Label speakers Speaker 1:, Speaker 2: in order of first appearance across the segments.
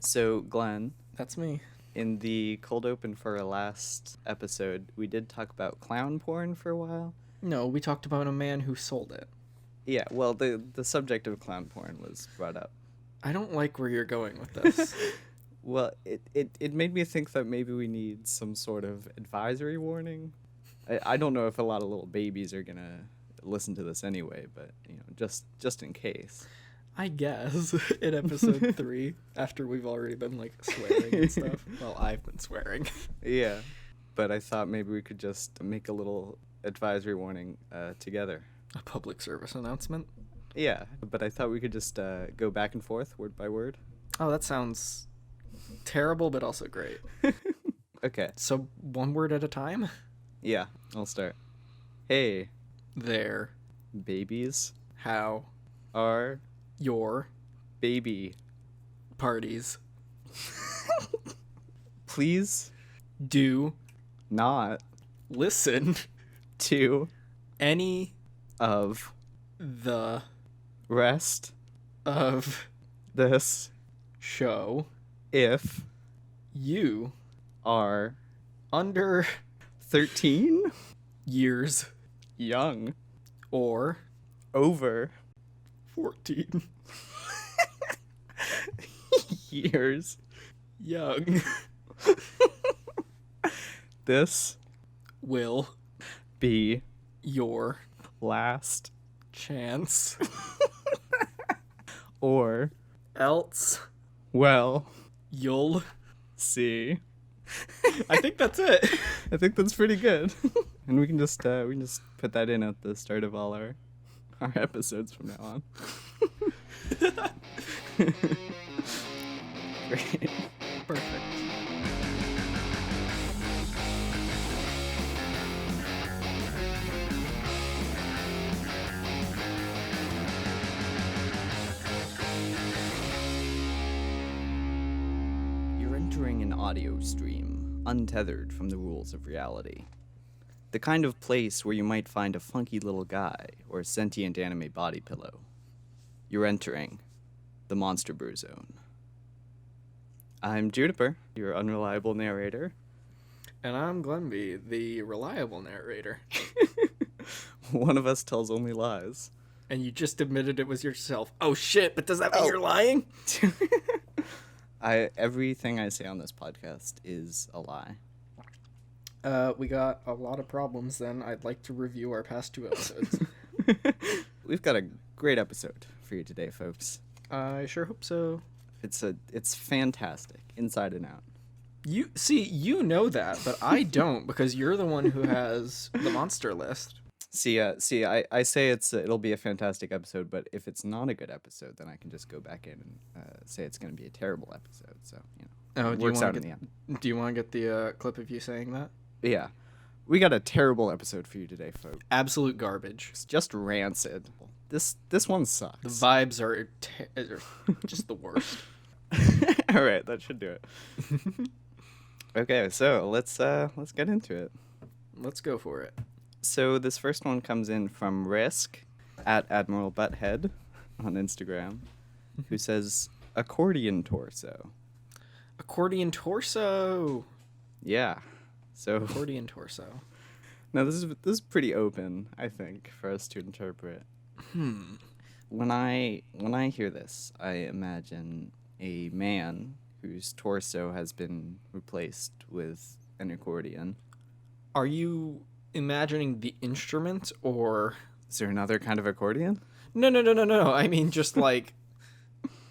Speaker 1: So, Glenn,
Speaker 2: That's me.
Speaker 1: in the cold open for our last episode, we did talk about clown porn for a while.
Speaker 2: No, we talked about a man who sold it.
Speaker 1: Yeah, well, the subject of clown porn was brought up.
Speaker 2: I don't like where you're going with this.
Speaker 1: Well, it made me think that maybe we need some sort of advisory warning. I don't know if a lot of little babies are gonna listen to this anyway, but just in case.
Speaker 2: I guess in episode 3, after we've already been like swearing and stuff. Well, I've been swearing.
Speaker 1: Yeah, but I thought maybe we could just make a little advisory warning together.
Speaker 2: A public service announcement.
Speaker 1: Yeah, but I thought we could just go back and forth, word by word.
Speaker 2: Oh, that sounds terrible, but also great.
Speaker 1: Okay.
Speaker 2: So, one word at a time?
Speaker 1: Yeah, I'll start. Hey,
Speaker 2: There.
Speaker 1: babies
Speaker 2: How.
Speaker 1: are
Speaker 2: Your.
Speaker 1: baby.
Speaker 2: Parties.
Speaker 1: Please
Speaker 2: Do.
Speaker 1: not
Speaker 2: Listen.
Speaker 1: to
Speaker 2: Any.
Speaker 1: of
Speaker 2: The.
Speaker 1: rest
Speaker 2: Of.
Speaker 1: this
Speaker 2: Show.
Speaker 1: if
Speaker 2: You.
Speaker 1: are
Speaker 2: Under.
Speaker 1: 13,
Speaker 2: Years.
Speaker 1: young,
Speaker 2: Or.
Speaker 1: over
Speaker 2: 14.
Speaker 1: years.
Speaker 2: Young.
Speaker 1: This
Speaker 2: Will.
Speaker 1: be
Speaker 2: Your.
Speaker 1: last
Speaker 2: Chance.
Speaker 1: or
Speaker 2: Else.
Speaker 1: well
Speaker 2: You'll.
Speaker 1: see.
Speaker 2: I think that's it.
Speaker 1: I think that's pretty good. And we can just put that in at the start of all our episodes from now on. Great.
Speaker 2: Perfect.
Speaker 1: You're entering an audio stream, untethered from the rules of reality. The kind of place where you might find a funky little guy or a sentient anime body pillow. You're entering the Monster Brew zone. I'm Juniper, your unreliable narrator.
Speaker 2: And I'm Glenby, the reliable narrator.
Speaker 1: One of us tells only lies.
Speaker 2: And you just admitted it was yourself. Oh shit, but does that mean you're lying?
Speaker 1: Everything I say on this podcast is a lie.
Speaker 2: We got a lot of problems then. I'd like to review our past 2 episodes.
Speaker 1: We've got a great episode for you today, folks.
Speaker 2: I sure hope so.
Speaker 1: It's fantastic, inside and out.
Speaker 2: You know that, but I don't, because you're the one who has the monster list.
Speaker 1: I say it'll be a fantastic episode, but if it's not a good episode, then I can just go back in and say it's going to be a terrible episode. So it works out in the end.
Speaker 2: Do you want to get the clip of you saying that?
Speaker 1: Yeah, we got a terrible episode for you today, folks.
Speaker 2: Absolute garbage.
Speaker 1: It's just rancid. This one sucks.
Speaker 2: The vibes are just the worst.
Speaker 1: All right, that should do it. Okay, so let's get into it.
Speaker 2: Let's go for it.
Speaker 1: So this first one comes in from Risk at Admiral Butthead on Instagram, who says accordion torso.
Speaker 2: Accordion torso.
Speaker 1: Yeah. So
Speaker 2: Accordion torso.
Speaker 1: now this is pretty open, I think, for us to interpret. When I hear this, I imagine a man whose torso has been replaced with an accordion.
Speaker 2: Are you imagining the instrument, or
Speaker 1: Is there another kind of accordion?
Speaker 2: No. I mean, just like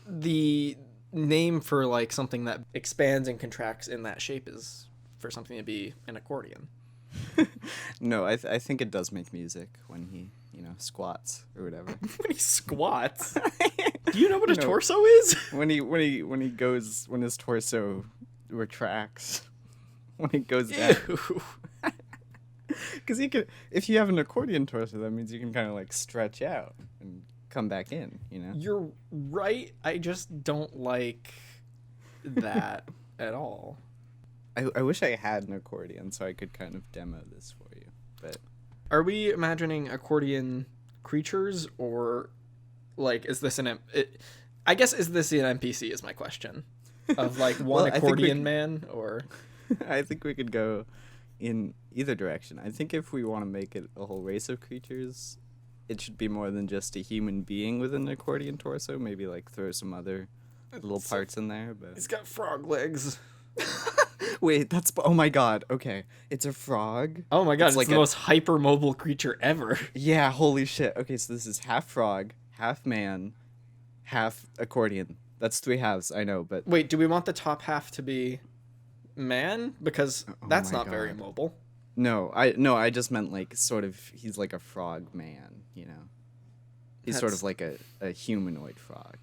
Speaker 2: the name for like something that expands and contracts in that shape is for something to be an accordion.
Speaker 1: No, I think it does make music when he, squats or whatever.
Speaker 2: When he squats. Do you know what a torso is?
Speaker 1: when his torso retracts, when it goes down.
Speaker 2: Ew.
Speaker 1: Because if you have an accordion torso, that means you can kind of like stretch out and come back in,
Speaker 2: You're right. I just don't like that at all.
Speaker 1: I wish I had an accordion so I could kind of demo this for you, but
Speaker 2: Are we imagining accordion creatures, or like is this I guess is this an NPC is my question. of like one
Speaker 1: Well, I think we
Speaker 2: accordion
Speaker 1: could-
Speaker 2: man, or
Speaker 1: I think we could go in either direction. I think if we want to make it a whole race of creatures, it should be more than just a human being with an accordion torso. Maybe like throw some other little parts in there. But
Speaker 2: he's got frog legs.
Speaker 1: wait, that's oh my god. Okay, it's a frog.
Speaker 2: Oh my god, it's
Speaker 1: like
Speaker 2: the most hypermobile creature ever.
Speaker 1: Yeah, holy shit. Okay, so this is half frog, half man, half accordion. That's 3 halves, I know, but
Speaker 2: Wait, do we want the top half to be man? Because that's
Speaker 1: my
Speaker 2: not very
Speaker 1: God.
Speaker 2: mobile.
Speaker 1: I just meant like sort of he's like a frog man, you know. He's sort
Speaker 2: That's-
Speaker 1: of like a humanoid frog.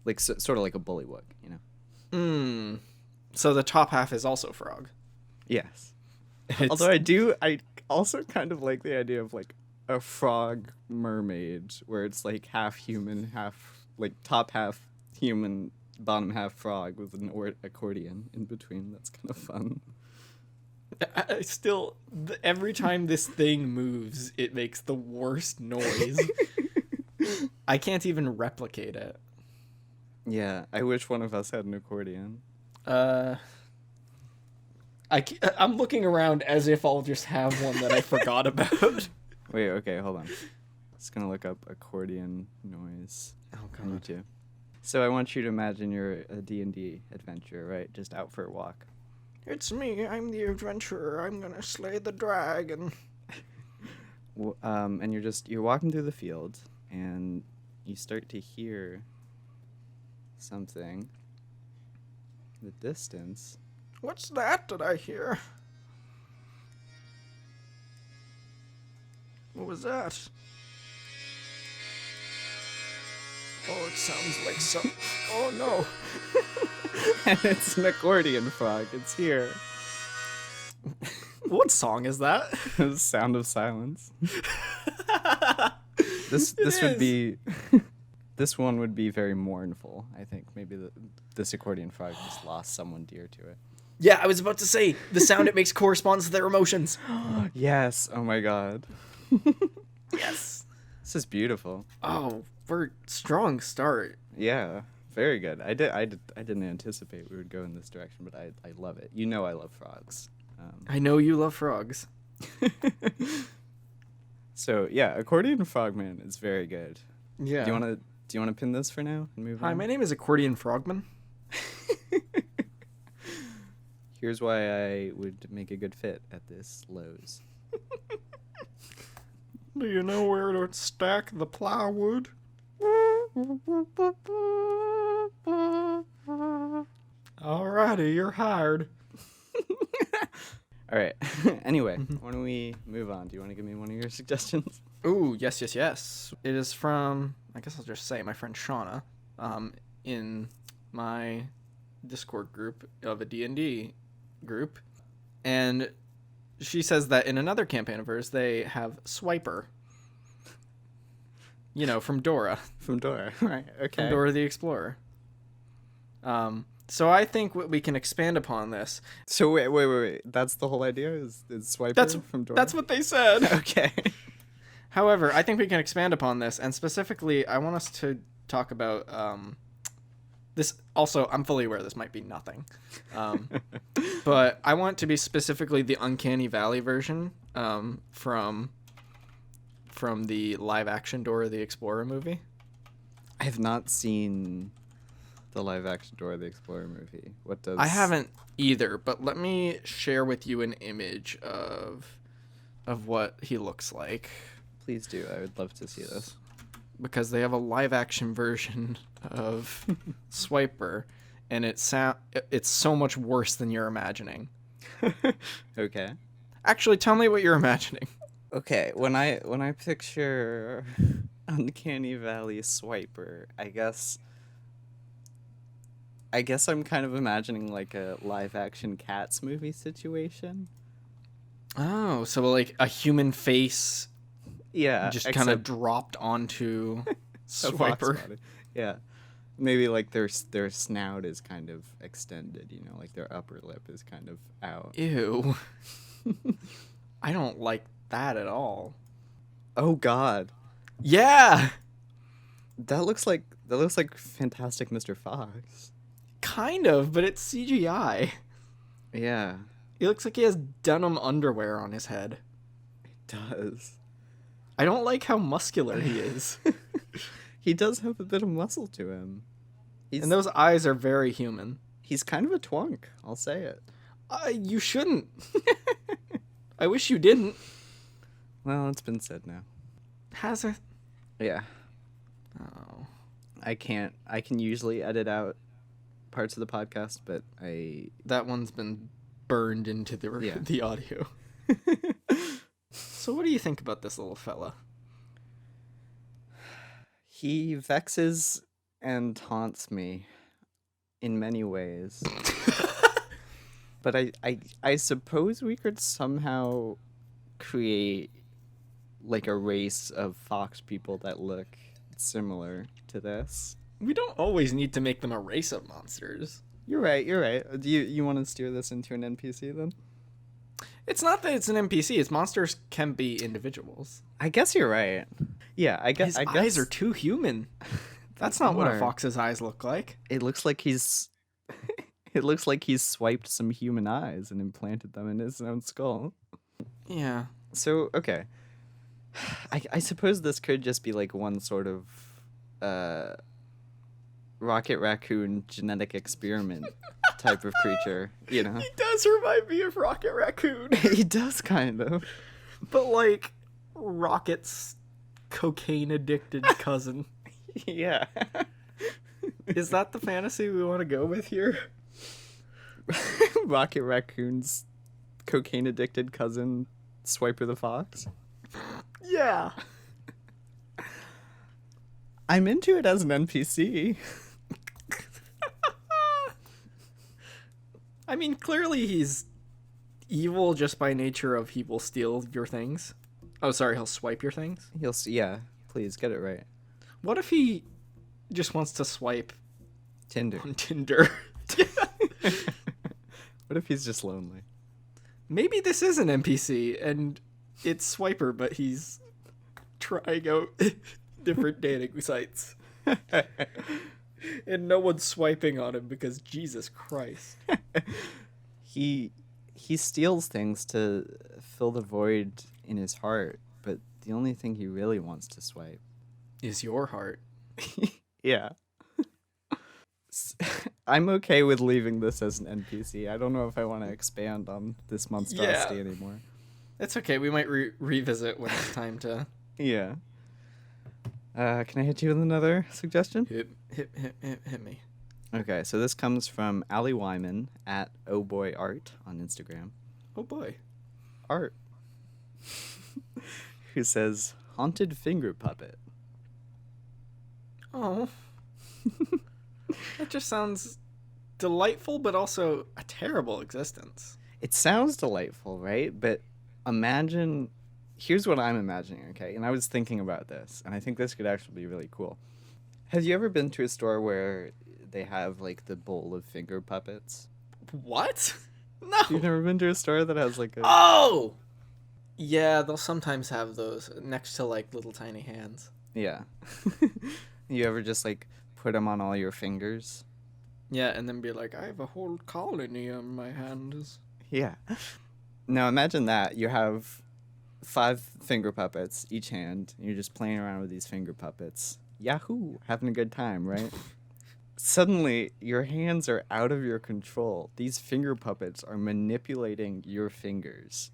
Speaker 1: Like sort of like a bullywug, you know.
Speaker 2: So the top half is also frog.
Speaker 1: Yes.
Speaker 2: It's-
Speaker 1: Although I also kind of like the idea of like a frog mermaid where it's like half human, half like top half human, bottom half frog with an accordion in between. That's kind of fun.
Speaker 2: I still, every time this thing moves, it makes the worst noise. I can't even replicate it.
Speaker 1: Yeah, I wish one of us had an accordion.
Speaker 2: I'm looking around as if I'll just have one that I forgot about.
Speaker 1: Wait, okay, hold on. Just gonna look up accordion noise
Speaker 2: Oh
Speaker 1: on YouTube. So I want you to imagine you're a D&D adventurer, right? Just out for a walk.
Speaker 2: It's me, I'm the adventurer, I'm gonna slay the dragon.
Speaker 1: And you're walking through the field, and you start to hear something in the distance.
Speaker 2: What's that I hear? What was that? Oh, it sounds like some... Oh, no.
Speaker 1: And it's an accordion frog. It's here.
Speaker 2: What song is that?
Speaker 1: The Sound of Silence. This
Speaker 2: It
Speaker 1: would
Speaker 2: is.
Speaker 1: be this one would be very mournful. I think maybe this accordion frog just lost someone dear to it.
Speaker 2: Yeah, I was about to say, the sound it makes corresponds to their emotions.
Speaker 1: Yes. Oh my god.
Speaker 2: Yes.
Speaker 1: This is beautiful.
Speaker 2: Oh, for strong start.
Speaker 1: Yeah. Very good. I didn't anticipate we would go in this direction, but I love it. You know I love frogs.
Speaker 2: I know you love frogs.
Speaker 1: So yeah, accordion frogman is very good.
Speaker 2: Yeah.
Speaker 1: Do you wanna pin this for now and move on?
Speaker 2: Hi, my name is Accordion Frogman.
Speaker 1: Here's why I would make a good fit at this Lowe's.
Speaker 2: Do you know where to stack the plywood? Alrighty, you're hired.
Speaker 1: All right. Anyway, why don't we move on? Do you want to give me one of your suggestions?
Speaker 2: Ooh, yes. It is from, I guess I'll just say, my friend Shauna, in my Discord group of a D&D group. And she says that in another campaign of hers, they have Swiper. You know, from Dora.
Speaker 1: From Dora, right? Okay.
Speaker 2: From Dora the Explorer. So I think we can expand upon this.
Speaker 1: So wait. That's the whole idea? Is Swiper from Dora?
Speaker 2: That's what they said.
Speaker 1: Okay.
Speaker 2: However, I think we can expand upon this, and specifically, I want us to talk about this. Also, I'm fully aware this might be nothing, but I want to be specifically the Uncanny Valley version from the live-action Dora the Explorer movie.
Speaker 1: I have not seen the live-action Dora the Explorer movie. What does...
Speaker 2: I haven't either, but let me share with you an image of what he looks like.
Speaker 1: Please do. I would love to see this.
Speaker 2: Because they have a live-action version of Swiper, and it's so much worse than you're imagining.
Speaker 1: Okay.
Speaker 2: Actually, tell me what you're imagining.
Speaker 1: Okay, when I picture Uncanny Valley Swiper, I guess I'm kind of imagining like a live-action Cats movie situation.
Speaker 2: Oh, so like a human face
Speaker 1: Yeah,
Speaker 2: just kind of dropped onto Swiper.
Speaker 1: Yeah, maybe like their snout is kind of extended. You know, like their upper lip is kind of out.
Speaker 2: Ew. I don't like that at all.
Speaker 1: Oh God,
Speaker 2: Yeah.
Speaker 1: that looks like Fantastic Mr. Fox.
Speaker 2: Kind of, but it's CGI.
Speaker 1: Yeah,
Speaker 2: He looks like he has denim underwear on his head.
Speaker 1: it does.
Speaker 2: I don't like how muscular he is.
Speaker 1: He does have a bit of muscle to him.
Speaker 2: And those eyes are very human.
Speaker 1: He's kind of a twunk, I'll say it.
Speaker 2: You shouldn't. I wish you didn't.
Speaker 1: Well, it's been said now.
Speaker 2: Has it?
Speaker 1: Yeah.
Speaker 2: Oh.
Speaker 1: I can usually edit out parts of the podcast, but
Speaker 2: That one's been burned into the audio. So what do you think about this little fella?
Speaker 1: He vexes and taunts me in many ways. But I suppose we could somehow create like a race of fox people that look similar to this.
Speaker 2: We don't always need to make them a race of monsters.
Speaker 1: You're right. Do you want to steer this into an NPC then?
Speaker 2: It's not that it's an NPC. It's monsters can be individuals.
Speaker 1: I guess you're right. Yeah, I guess
Speaker 2: His eyes are too human. That's not what a fox's eyes look like.
Speaker 1: It looks like he's it looks like he's swiped some human eyes and implanted them in his own skull.
Speaker 2: Yeah.
Speaker 1: So, okay. I suppose this could just be like one sort of rocket raccoon genetic experiment type of creature, you know?
Speaker 2: He does remind me of Rocket Raccoon.
Speaker 1: He does kind of.
Speaker 2: But like Rocket's cocaine addicted cousin.
Speaker 1: Yeah.
Speaker 2: Is that the fantasy we want to go with here?
Speaker 1: Rocket Raccoon's cocaine addicted cousin, Swiper the Fox?
Speaker 2: Yeah.
Speaker 1: I'm into it as an NPC.
Speaker 2: I mean, clearly he's evil just by nature of he will steal your things. Oh, sorry, he'll swipe your things?
Speaker 1: Yeah, please, get it right.
Speaker 2: What if he just wants to swipe
Speaker 1: Tinder.
Speaker 2: on Tinder?
Speaker 1: What if he's just lonely?
Speaker 2: Maybe this is an NPC, and it's Swiper, but he's trying out different dating sites. And no one's swiping on him because Jesus Christ.
Speaker 1: He steals things to fill the void in his heart, but the only thing he really wants to swipe
Speaker 2: Is your heart.
Speaker 1: Yeah. I'm okay with leaving this as an NPC. I don't know if I want to expand on this monstrosity anymore.
Speaker 2: It's okay. We might revisit when it's time to...
Speaker 1: Yeah. Can I hit you with another suggestion?
Speaker 2: Hit me.
Speaker 1: Okay, so this comes from Ali Wyman at ohboyart on Instagram.
Speaker 2: Oh boy.
Speaker 1: Art. Who says, haunted finger puppet.
Speaker 2: Oh. That just sounds delightful, but also a terrible existence.
Speaker 1: It sounds delightful, right? But imagine... Here's what I'm imagining, okay? And I was thinking about this, and I think this could actually be really cool. Have you ever been to a store where they have, like, the bowl of finger puppets?
Speaker 2: What? No.
Speaker 1: You've never been to a store that has, like, a...
Speaker 2: Oh! Yeah, they'll sometimes have those next to, like, little tiny hands.
Speaker 1: Yeah. You ever just, like, put them on all your fingers?
Speaker 2: Yeah, and then be like, I have a whole colony on my hands.
Speaker 1: Yeah. Now, imagine that. You have 5 finger puppets, each hand. And you're just playing around with these finger puppets. Yahoo! Having a good time, right? Suddenly, your hands are out of your control. These finger puppets are manipulating your fingers.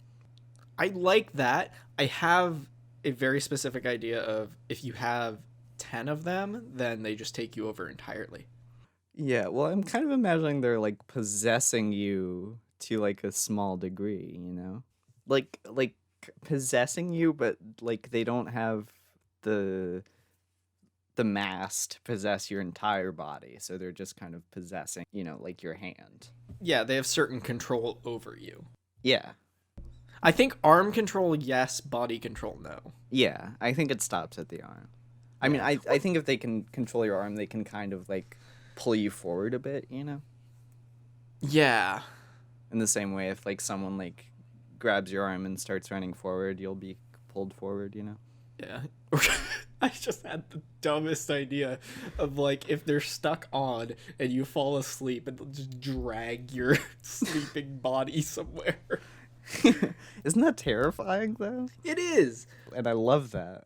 Speaker 2: I like that. I have a very specific idea of if you have 10 of them, then they just take you over entirely.
Speaker 1: Yeah, well, I'm kind of imagining they're, like, possessing you to, like, a small degree, you know? Like possessing you, but, like, they don't have the mass to possess your entire body, so they're just kind of possessing, you know, like, your hand.
Speaker 2: Yeah, they have certain control over you.
Speaker 1: Yeah.
Speaker 2: I think arm control, yes. Body control, no.
Speaker 1: Yeah, I think it stops at the arm. I mean, I think if they can control your arm, they can kind of, like, pull you forward a bit, you know?
Speaker 2: Yeah.
Speaker 1: In the same way, if, like, someone, like, grabs your arm and starts running forward, you'll be pulled forward, you know?
Speaker 2: Yeah. I just had the dumbest idea of like if they're stuck on and you fall asleep and they'll just drag your sleeping body somewhere.
Speaker 1: Isn't that terrifying though?
Speaker 2: It is.
Speaker 1: And I love that.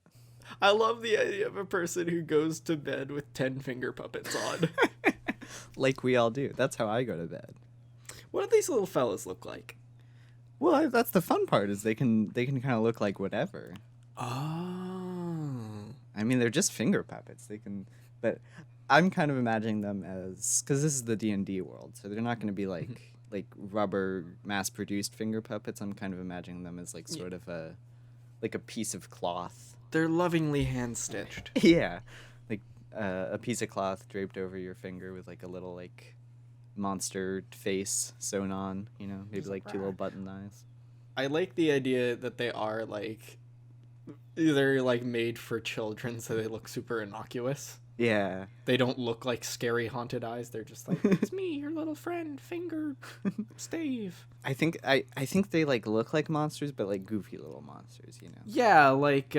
Speaker 2: I love the idea of a person who goes to bed with 10 finger puppets on.
Speaker 1: Like we all do. That's how I go to bed.
Speaker 2: What do these little fellas look like?
Speaker 1: Well, that's the fun part is they can kind of look like whatever.
Speaker 2: Oh.
Speaker 1: I mean, they're just finger puppets. But I'm kind of imagining them as, because this is the D&D world, so they're not going to be like rubber mass-produced finger puppets. I'm kind of imagining them as like sort of a piece of cloth.
Speaker 2: They're lovingly hand-stitched.
Speaker 1: Yeah, like a piece of cloth draped over your finger with like a little like monster face sewn on, you know, maybe like two little button eyes.
Speaker 2: I like the idea that they are like they're like made for children, so they look super innocuous.
Speaker 1: Yeah.
Speaker 2: They don't look like scary haunted eyes. They're just like, it's me, your little friend, Finger Stave.
Speaker 1: I think they like look like monsters, but like goofy little monsters, you know.
Speaker 2: Yeah, like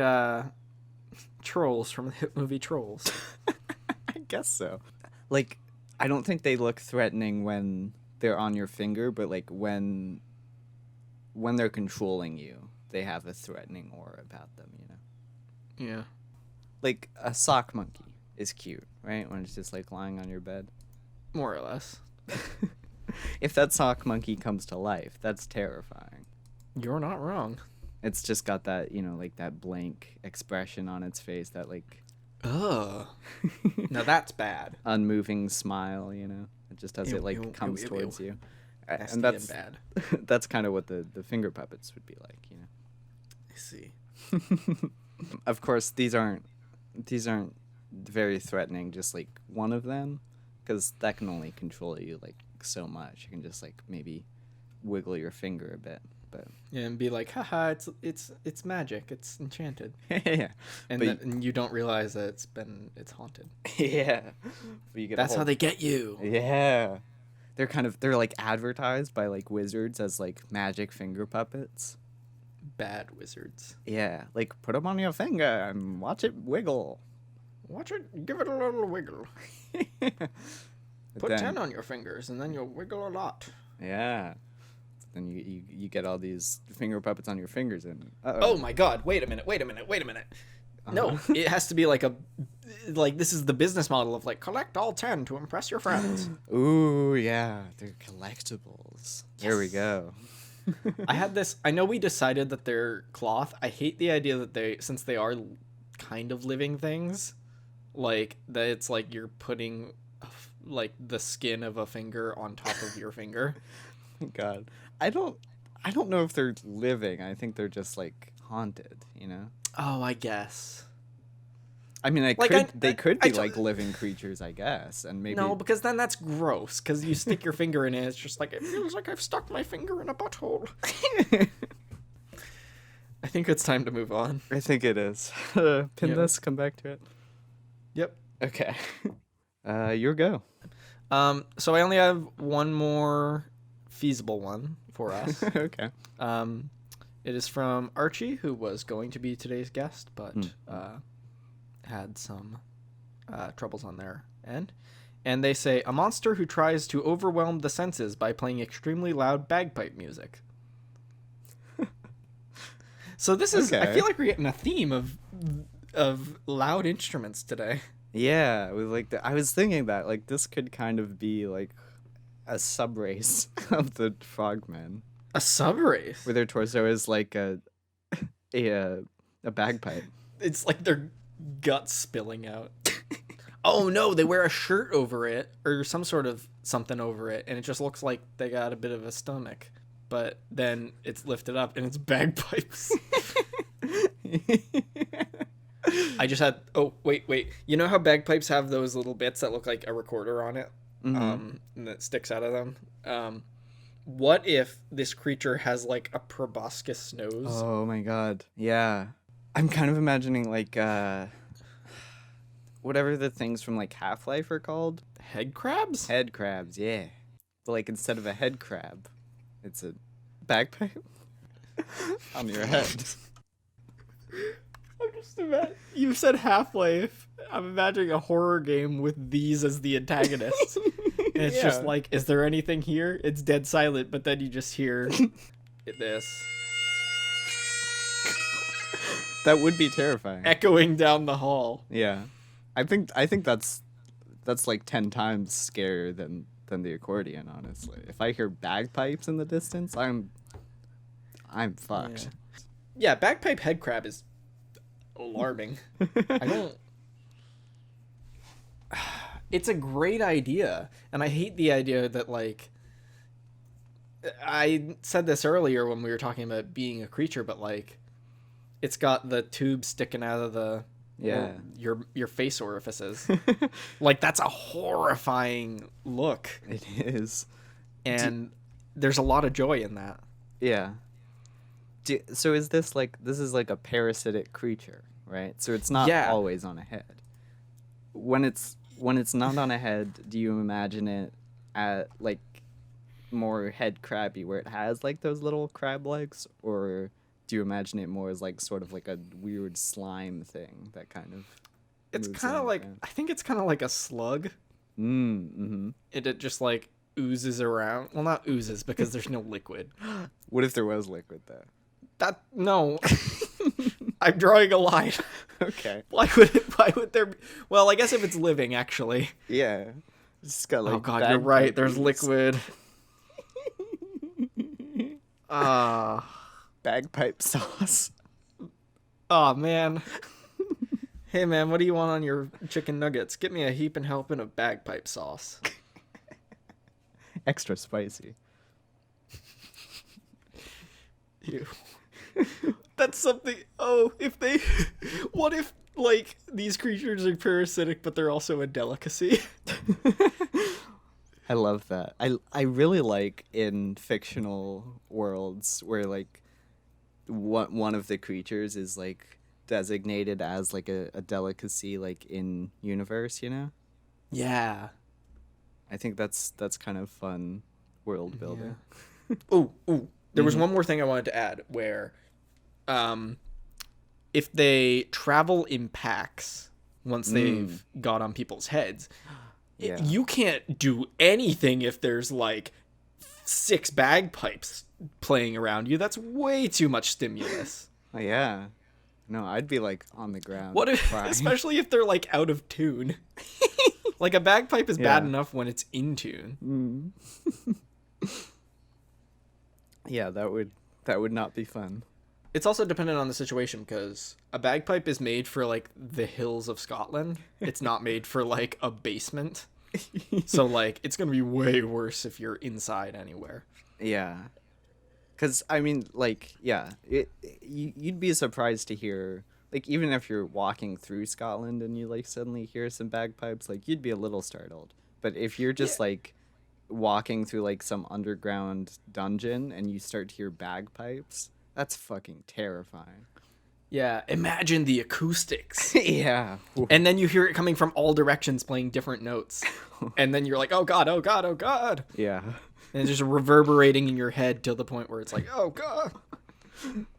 Speaker 2: trolls from the hit movie Trolls.
Speaker 1: I guess so. Like, I don't think they look threatening when they're on your finger, but like when they're controlling you, they have a threatening aura about them, you know.
Speaker 2: Yeah.
Speaker 1: Like a sock monkey is cute, right? When it's just like lying on your bed.
Speaker 2: More or less.
Speaker 1: If that sock monkey comes to life, that's terrifying.
Speaker 2: You're not wrong.
Speaker 1: It's just got that, you know, like that blank expression on its face, that like
Speaker 2: ugh. Now that's bad.
Speaker 1: unmoving smile, you know. It just as
Speaker 2: Ew,
Speaker 1: it like
Speaker 2: ew,
Speaker 1: comes
Speaker 2: ew,
Speaker 1: towards you.
Speaker 2: Nasty
Speaker 1: And that's
Speaker 2: and bad.
Speaker 1: that's kind of what the finger puppets would be like, you know.
Speaker 2: I see.
Speaker 1: Of course, these aren't very threatening, just like one of them, because that can only control you like so much. You can just like maybe wiggle your finger a bit, but
Speaker 2: Yeah, and be like, haha, it's magic, it's enchanted.
Speaker 1: yeah,
Speaker 2: And
Speaker 1: but
Speaker 2: then you don't realize that it's haunted.
Speaker 1: yeah, but you get
Speaker 2: That's how they get you.
Speaker 1: Yeah, they're like advertised by like wizards as like magic finger puppets.
Speaker 2: Bad wizards.
Speaker 1: Yeah, like put them on your finger and watch it wiggle.
Speaker 2: Watch it, give it a little wiggle. Put 10 on your fingers and then you'll wiggle a lot.
Speaker 1: Yeah. Then you get all these finger puppets on your fingers and
Speaker 2: Oh my god, wait a minute. No, it has to be like this is the business model of like collect all 10 to impress your friends.
Speaker 1: Ooh, yeah, they're collectibles. There we go.
Speaker 2: I know we decided that they're cloth. I hate the idea that since they are kind of living things, like that it's like you're putting like the skin of a finger on top of your finger.
Speaker 1: God, I don't know if they're living. I think they're just like haunted, you know.
Speaker 2: Oh, I guess.
Speaker 1: I mean, they could be like living creatures, I guess, and maybe
Speaker 2: No, because then that's gross. Because you stick your finger in it, it's just like it feels like I've stuck my finger in a butthole. I think it's time to move on.
Speaker 1: I think it is. Pin this. Come back to it.
Speaker 2: Yep.
Speaker 1: Okay. Your go.
Speaker 2: So I only have one more feasible one for us.
Speaker 1: Okay.
Speaker 2: It is from Archie, who was going to be today's guest, but had some troubles on their end. And they say, a monster who tries to overwhelm the senses by playing extremely loud bagpipe music. So this is, I feel like we're getting a theme of loud instruments today.
Speaker 1: Yeah, with like I was thinking that like this could kind of be like a sub race of the frogmen.
Speaker 2: A sub race?
Speaker 1: Where their torso is like a bagpipe.
Speaker 2: It's like their guts spilling out. Oh no, they wear a shirt over it or some sort of something over it, and it just looks like they got a bit of a stomach. But then it's lifted up and it's bagpipes. I just had wait. You know how bagpipes have those little bits that look like a recorder on it? And that sticks out of them? What if this creature has like a proboscis nose?
Speaker 1: Oh my god. Yeah. I'm kind of imagining like whatever the things from like Half-Life are called.
Speaker 2: Headcrabs?
Speaker 1: Headcrabs, yeah. But like instead of a head crab, it's a bagpipe on your head.
Speaker 2: I'm You said Half-Life. I'm imagining a horror game with these as the antagonists. And it's just like, is there anything here? It's dead silent, but then you just hear this
Speaker 1: That would be terrifying.
Speaker 2: echoing down the hall.
Speaker 1: Yeah. I think that's like 10 times scarier than the accordion, honestly. If I hear bagpipes in the distance, I'm fucked.
Speaker 2: Yeah, bagpipe headcrab is alarming. I don't... It's a great idea, and I hate the idea that, like... I said this earlier when we were talking about being a creature, but, like, it's got the tube sticking out of the...
Speaker 1: Yeah.
Speaker 2: Your face orifices. Like, that's a horrifying look.
Speaker 1: It is.
Speaker 2: And there's a lot of joy in that.
Speaker 1: Yeah. So is this is like a parasitic creature, right? So it's not always on a head. When it's not on a head, do you imagine it at like more head crabby where it has like those little crab legs, or do you imagine it more as like sort of like a weird slime thing that kind of
Speaker 2: It's kind of like I think it's kind of like a slug.
Speaker 1: Mm-hmm.
Speaker 2: It just like oozes around. Well, not oozes because there's no liquid.
Speaker 1: What if there was liquid though?
Speaker 2: No. I'm drawing a line.
Speaker 1: Okay.
Speaker 2: Why would there be... Well, I guess if it's living, actually.
Speaker 1: Yeah. It's got like...
Speaker 2: Oh god, you're right. There's liquid.
Speaker 1: Bagpipe sauce.
Speaker 2: Oh man. Hey man, what do you want on your chicken nuggets? Get me a heap and helping of bagpipe sauce.
Speaker 1: Extra spicy.
Speaker 2: Ew. That's something. Oh, if they... What if, like, these creatures are parasitic, but they're also a delicacy?
Speaker 1: I love that. I really like in fictional worlds where, like, one of the creatures is, like, designated as, like, a delicacy, like, in universe, you know?
Speaker 2: Yeah.
Speaker 1: I think that's kind of fun world building.
Speaker 2: Yeah. Ooh. There was one more thing I wanted to add where... if they travel in packs once they've got on people's heads, you can't do anything if there's like 6 bagpipes playing around you. That's way too much stimulus.
Speaker 1: Oh, yeah. No, I'd be like on the ground.
Speaker 2: What if, especially if they're like out of tune? Like a bagpipe is bad enough when it's in tune.
Speaker 1: Yeah, that would not be fun.
Speaker 2: It's also dependent on the situation because a bagpipe is made for like the hills of Scotland. It's not made for like a basement. So like it's going to be way worse if you're inside anywhere.
Speaker 1: Yeah. Cuz I mean like you'd be surprised to hear like even if you're walking through Scotland and you like suddenly hear some bagpipes, like you'd be a little startled. But if you're just like walking through like some underground dungeon and you start to hear bagpipes, that's fucking terrifying.
Speaker 2: Yeah, imagine the acoustics.
Speaker 1: Yeah.
Speaker 2: And then you hear it coming from all directions playing different notes. And then you're like, oh god, oh god, oh god.
Speaker 1: Yeah.
Speaker 2: And it's just reverberating in your head till the point where it's like, oh god.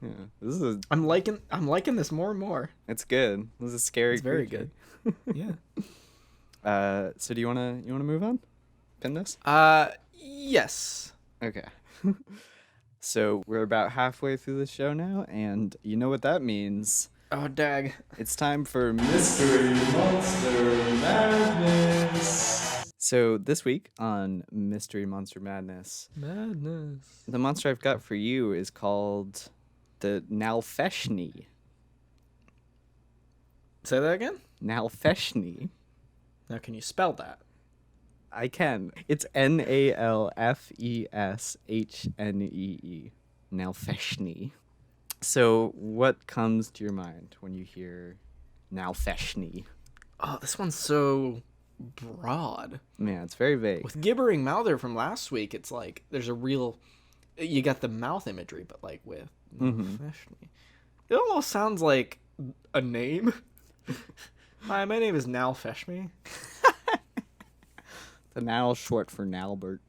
Speaker 1: Yeah.
Speaker 2: I'm liking this more and more.
Speaker 1: It's good. This is scary.
Speaker 2: It's very good. Yeah.
Speaker 1: So do you wanna move on? Pin this?
Speaker 2: Yes.
Speaker 1: Okay. So we're about halfway through the show now, and you know what that means.
Speaker 2: Oh, dag.
Speaker 1: It's time for Mystery Monster Madness. So this week on Mystery Monster Madness, the monster I've got for you is called the Nalfeshni.
Speaker 2: Say that again?
Speaker 1: Nalfeshni.
Speaker 2: Now, can you spell that?
Speaker 1: I can. It's Nalfeshne. Nalfeshni. So, what comes to your mind when you hear Nalfeshni?
Speaker 2: Oh, this one's so broad.
Speaker 1: Man, it's very vague.
Speaker 2: With Gibbering Mouther from last week, it's like there's a real... You got the mouth imagery, but like with Nalfeshni. It almost sounds like a name. Hi, my name is Nalfeshni.
Speaker 1: The Nal short for Nalbert.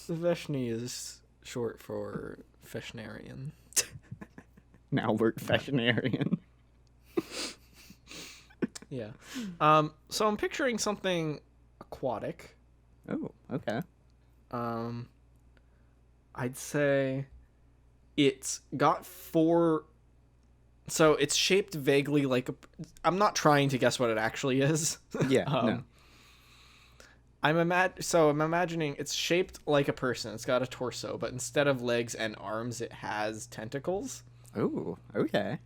Speaker 2: The Veshni is short for Feshnarian.
Speaker 1: Now we're fashionarian.
Speaker 2: Yeah. So I'm picturing something aquatic.
Speaker 1: Oh, okay.
Speaker 2: I'd say it's got 4. So it's shaped vaguely like a. I'm not trying to guess what it actually is.
Speaker 1: Yeah, no.
Speaker 2: I'm imagining it's shaped like a person. It's got a torso, but instead of legs and arms, it has tentacles.
Speaker 1: Oh, okay.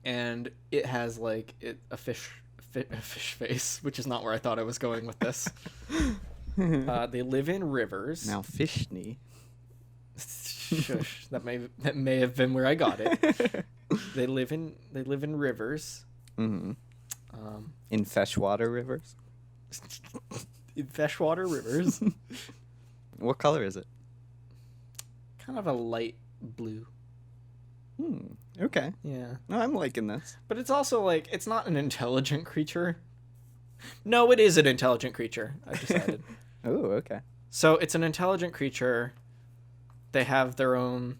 Speaker 2: And it has like a fish face, which is not where I thought I was going with this. They live in rivers.
Speaker 1: Now fishny.
Speaker 2: Shush, that may have been where I got it. They live in rivers.
Speaker 1: Mm-hmm. In freshwater rivers.
Speaker 2: In freshwater rivers.
Speaker 1: What color is it?
Speaker 2: Kind of a light blue.
Speaker 1: Okay.
Speaker 2: Yeah.
Speaker 1: No, I'm liking this.
Speaker 2: But it's also like it's not an intelligent creature. No, it is an intelligent creature. I've decided.
Speaker 1: Oh, okay.
Speaker 2: So it's an intelligent creature. They have their own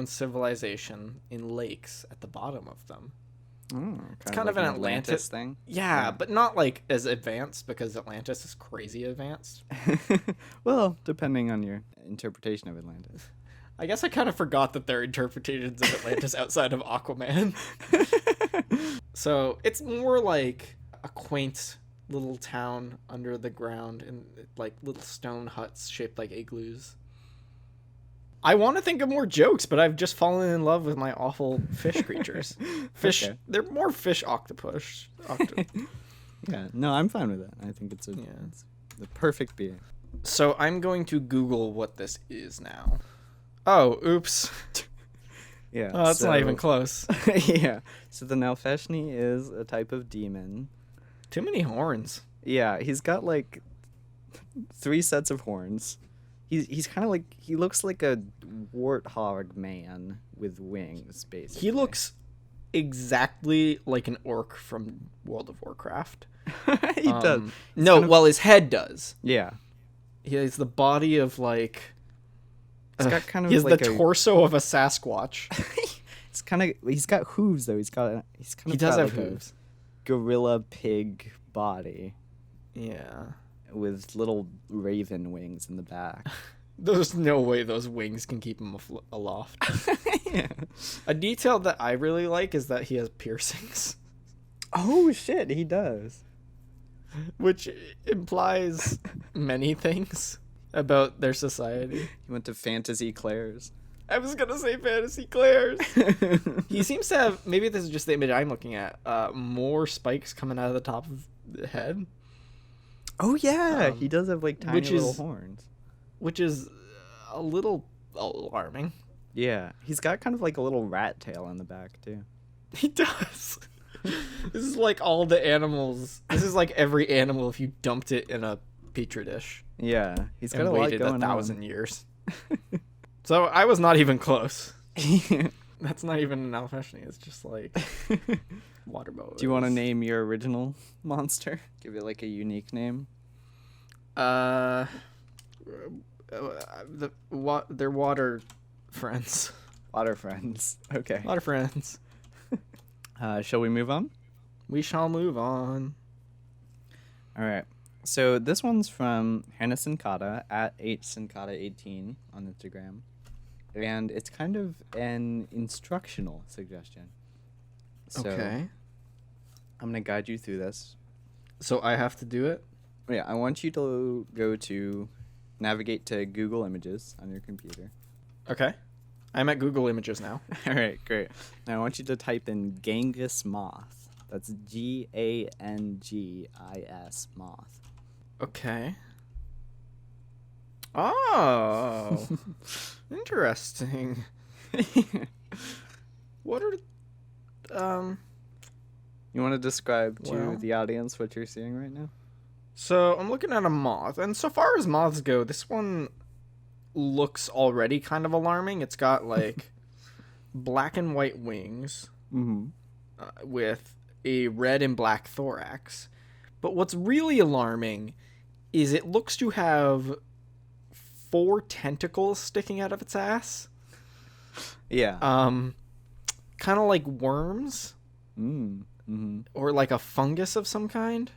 Speaker 2: civilization in lakes at the bottom of them.
Speaker 1: It's
Speaker 2: kind of
Speaker 1: like
Speaker 2: an Atlantis
Speaker 1: thing.
Speaker 2: Yeah, but not like as advanced because Atlantis is crazy advanced.
Speaker 1: Well, depending on your interpretation of Atlantis.
Speaker 2: I guess I kind of forgot that there are interpretations of Atlantis outside of Aquaman. So it's more like a quaint little town under the ground and like little stone huts shaped like igloos. I want to think of more jokes, but I've just fallen in love with my awful fish creatures. Fish, okay. They're more fish octopus.
Speaker 1: Yeah, no, I'm fine with that. I think it's the perfect being.
Speaker 2: So I'm going to Google what this is now. Oh, oops.
Speaker 1: Yeah.
Speaker 2: Oh, that's not even close.
Speaker 1: Yeah. So the Nalfeshni is a type of demon.
Speaker 2: Too many horns.
Speaker 1: Yeah, he's got like 3 sets of horns. He's kind of like, he looks like a warthog man with wings, basically.
Speaker 2: He looks exactly like an orc from World of Warcraft.
Speaker 1: He does.
Speaker 2: No, well, his head does.
Speaker 1: Yeah.
Speaker 2: He has the body of like.
Speaker 1: He's got kind of.
Speaker 2: He has
Speaker 1: like
Speaker 2: the torso of a Sasquatch.
Speaker 1: It's kind of. He's got hooves though. He's kind of.
Speaker 2: He does have
Speaker 1: like
Speaker 2: hooves.
Speaker 1: Gorilla pig body.
Speaker 2: Yeah.
Speaker 1: With little raven wings in the back.
Speaker 2: There's no way those wings can keep him aloft. Yeah. A detail that I really like is that he has piercings.
Speaker 1: Oh shit, he does.
Speaker 2: Which implies many things about their society.
Speaker 1: He went to Fantasy Claire's.
Speaker 2: I was gonna say Fantasy Claire's. He seems to have, maybe this is just the image I'm looking at, more spikes coming out of the top of the head.
Speaker 1: Oh yeah, he does have like tiny little horns.
Speaker 2: Which is a little alarming.
Speaker 1: Yeah, he's got kind of like a little rat tail on the back too.
Speaker 2: He does. This is like all the animals. This is like every animal if you dumped it in a petri dish.
Speaker 1: Yeah, he's got
Speaker 2: and
Speaker 1: a lot
Speaker 2: waited
Speaker 1: going
Speaker 2: 1,000 years. So I was not even close. That's not even an Alfeshni. It's just like water boas.
Speaker 1: Do you want to name your original monster? Give it like a unique name.
Speaker 2: They're water friends.
Speaker 1: Water friends. Okay.
Speaker 2: Water friends.
Speaker 1: Shall we move on?
Speaker 2: We shall move on.
Speaker 1: All right. So this one's from Hannah Sincata at hsincata18 on Instagram. And it's kind of an instructional suggestion. So
Speaker 2: okay.
Speaker 1: I'm going to guide you through this.
Speaker 2: So I have to do it?
Speaker 1: Yeah, I want you to navigate to Google Images on your computer.
Speaker 2: Okay. I'm at Google Images now.
Speaker 1: All right, great. Now I want you to type in Genghis moth. That's Gangis moth.
Speaker 2: Okay. Oh. Interesting. What are
Speaker 1: You want to describe to the audience what you're seeing right now?
Speaker 2: So I'm looking at a moth, and so far as moths go, this one looks already kind of alarming. It's got like black and white wings with a red and black thorax. But what's really alarming is it looks to have 4 tentacles sticking out of its ass.
Speaker 1: Yeah.
Speaker 2: Kind of like worms.
Speaker 1: Mm-hmm.
Speaker 2: Or like a fungus of some kind.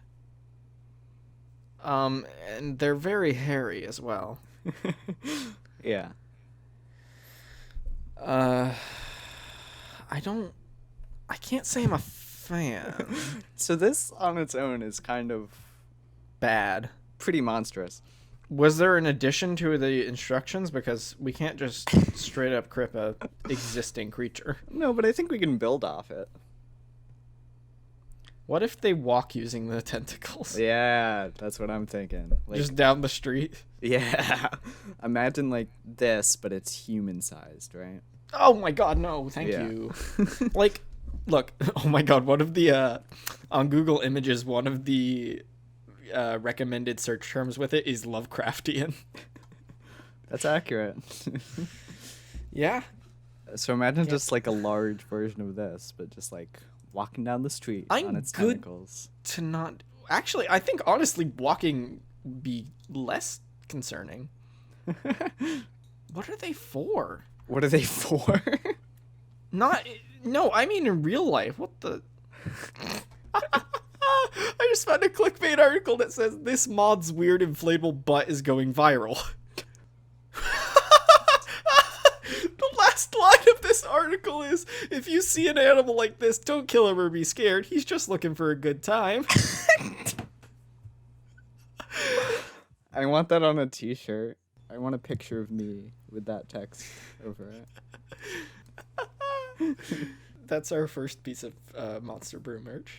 Speaker 2: And they're very hairy as well.
Speaker 1: Yeah.
Speaker 2: I can't say I'm a fan.
Speaker 1: So this on its own is kind of
Speaker 2: Bad.
Speaker 1: pretty monstrous.
Speaker 2: Was there an addition to the instructions? Because we can't just straight up crip a existing creature.
Speaker 1: No, but I think we can build off it.
Speaker 2: What if they walk using the tentacles?
Speaker 1: Yeah, that's what I'm thinking. Like,
Speaker 2: Just down the street?
Speaker 1: yeah. Imagine like this, but it's human sized, right?
Speaker 2: Oh my god, no, thank you. Like, look, oh my god, one of the, on Google Images, one of the recommended search terms with it is Lovecraftian.
Speaker 1: That's accurate.
Speaker 2: Yeah.
Speaker 1: So imagine just like a large version of this, but just like walking down the street on its tentacles.
Speaker 2: To not... Actually, I think honestly walking be less concerning. What are they for?
Speaker 1: What are they for?
Speaker 2: No, I mean in real life. What the... I just found a clickbait article that says this mod's weird inflatable butt is going viral. The last line of this article is, if you see an animal like this, don't kill him or be scared. He's just looking for a good time.
Speaker 1: I want that on a t-shirt. I want a picture of me with that text over it.
Speaker 2: That's our first piece of Monster Brew merch.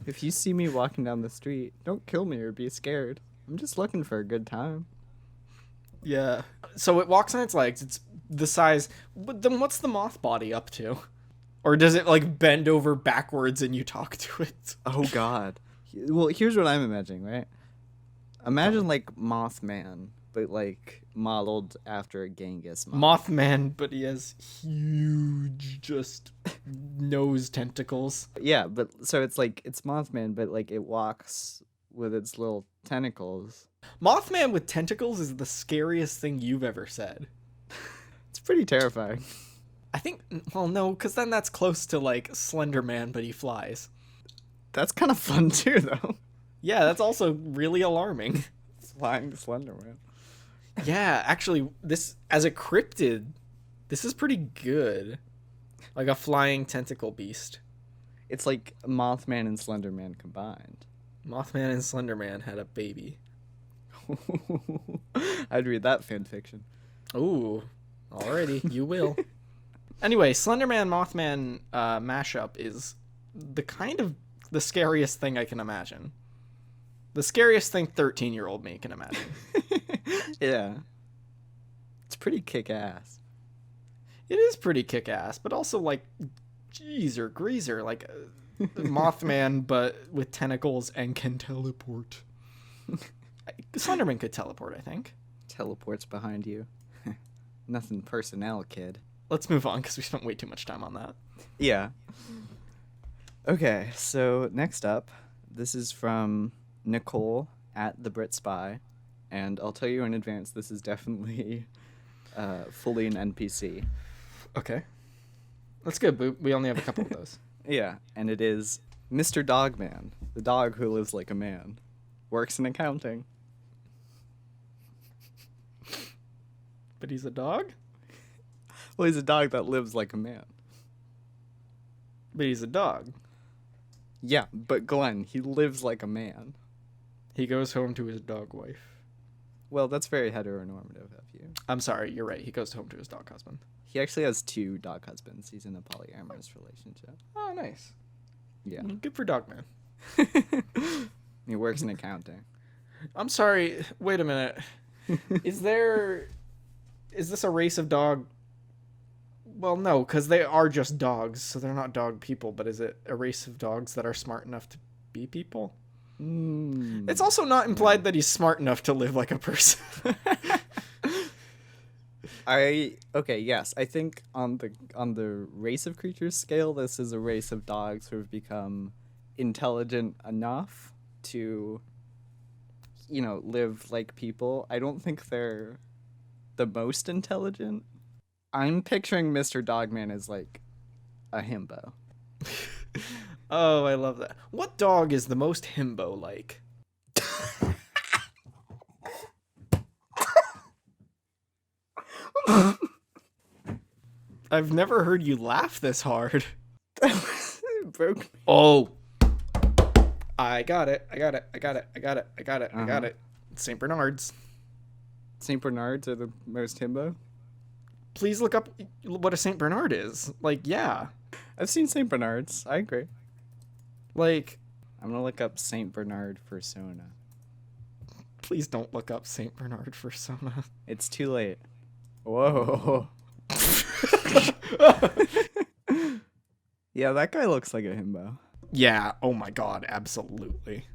Speaker 1: If you see me walking down the street, don't kill me or be scared. I'm just looking for a good time.
Speaker 2: Yeah. So it walks on its legs. It's the size... But then what's the moth body up to? Or does it, like, bend over backwards and you talk to it?
Speaker 1: Oh, God. Well, here's what I'm imagining, right? Imagine, like, Mothman, but, like, modeled after a Genghis moth.
Speaker 2: Mothman, but he has huge, just, nose tentacles.
Speaker 1: Yeah, but, so it's, like, it's Mothman, but, like, it walks with its little tentacles.
Speaker 2: Mothman with tentacles is the scariest thing you've ever said.
Speaker 1: It's pretty terrifying.
Speaker 2: I think, well, no, because then that's close to, like, Slender Man, but he flies.
Speaker 1: That's kind of fun, too, though.
Speaker 2: Yeah, that's also really alarming.
Speaker 1: Flying Slender Man.
Speaker 2: Yeah, actually, this, as a cryptid, this is pretty good. Like a flying tentacle beast.
Speaker 1: It's like Mothman and Slender Man combined.
Speaker 2: Mothman and Slender Man had a baby.
Speaker 1: I'd read that fan fiction.
Speaker 2: Ooh, alrighty, you will. Anyway, Slender Man Mothman mashup is the kind of the scariest thing I can imagine. The scariest thing 13-year-old me can imagine.
Speaker 1: Yeah. It's pretty kick-ass.
Speaker 2: It is pretty kick-ass, but also like, geezer, greaser, like Mothman, but with tentacles and can teleport. Slenderman could teleport, I think.
Speaker 1: Teleports behind you. Nothing personnel, kid.
Speaker 2: Let's move on, because we spent way too much time on that.
Speaker 1: Yeah. Okay, so next up, this is from Nicole at the Brit Spy, and I'll tell you in advance, this is definitely fully an NPC.
Speaker 2: Okay. That's good, Boop. We only have a couple of those.
Speaker 1: Yeah, and it is Mr. Dogman, the dog who lives like a man, works in accounting.
Speaker 2: But he's a dog?
Speaker 1: Well, he's a dog that lives like a man.
Speaker 2: But he's a dog.
Speaker 1: Yeah, but Glenn, he lives like a man.
Speaker 2: He goes home to his dog wife.
Speaker 1: Well, that's very heteronormative of you.
Speaker 2: I'm sorry, you're right. He goes home to his dog husband.
Speaker 1: He actually has 2 dog husbands. He's in a polyamorous relationship.
Speaker 2: Oh, nice.
Speaker 1: Yeah.
Speaker 2: Good for Dogman.
Speaker 1: He works in accounting.
Speaker 2: I'm sorry. Wait a minute. Is this a race of dog? Well, no, because they are just dogs, so they're not dog people, but is it a race of dogs that are smart enough to be people? It's also not implied that he's smart enough to live like a person.
Speaker 1: Okay, yes. I think on the race of creatures scale, this is a race of dogs who have become intelligent enough to live like people. I don't think they're the most intelligent. I'm picturing Mr. Dogman as like a himbo.
Speaker 2: Oh, I love that. What dog is the most himbo-like? I've never heard you laugh this hard.
Speaker 1: It broke me.
Speaker 2: Oh. I got it. I got it. St. Bernards.
Speaker 1: St. Bernards are the most himbo?
Speaker 2: Please look up what a St. Bernard is. Like, yeah.
Speaker 1: I've seen St. Bernards. I agree.
Speaker 2: Like,
Speaker 1: I'm gonna look up St. Bernard persona.
Speaker 2: please don't look up St. Bernard persona.
Speaker 1: It's too late. Whoa. Yeah, that guy looks like a himbo.
Speaker 2: Yeah, oh my god, absolutely.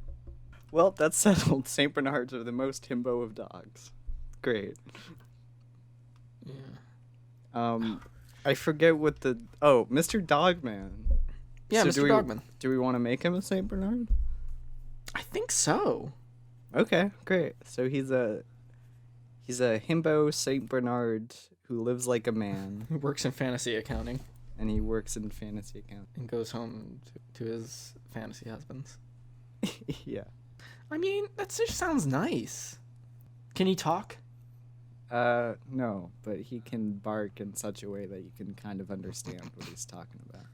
Speaker 1: Well, that's settled. St. Bernards are the most himbo of dogs. Great.
Speaker 2: Yeah.
Speaker 1: I forget what Mr. Dogman.
Speaker 2: Yeah,
Speaker 1: So
Speaker 2: Mr. Dogman.
Speaker 1: Do we want to make him a St. Bernard?
Speaker 2: I think so.
Speaker 1: Okay, great. So he's a himbo St. Bernard who lives like a man.
Speaker 2: He works in fantasy accounting.
Speaker 1: And he works in fantasy accounting.
Speaker 2: And goes home to his fantasy husbands.
Speaker 1: Yeah.
Speaker 2: I mean, that just sounds nice. Can he talk?
Speaker 1: No, but he can bark in such a way that you can kind of understand what he's talking about.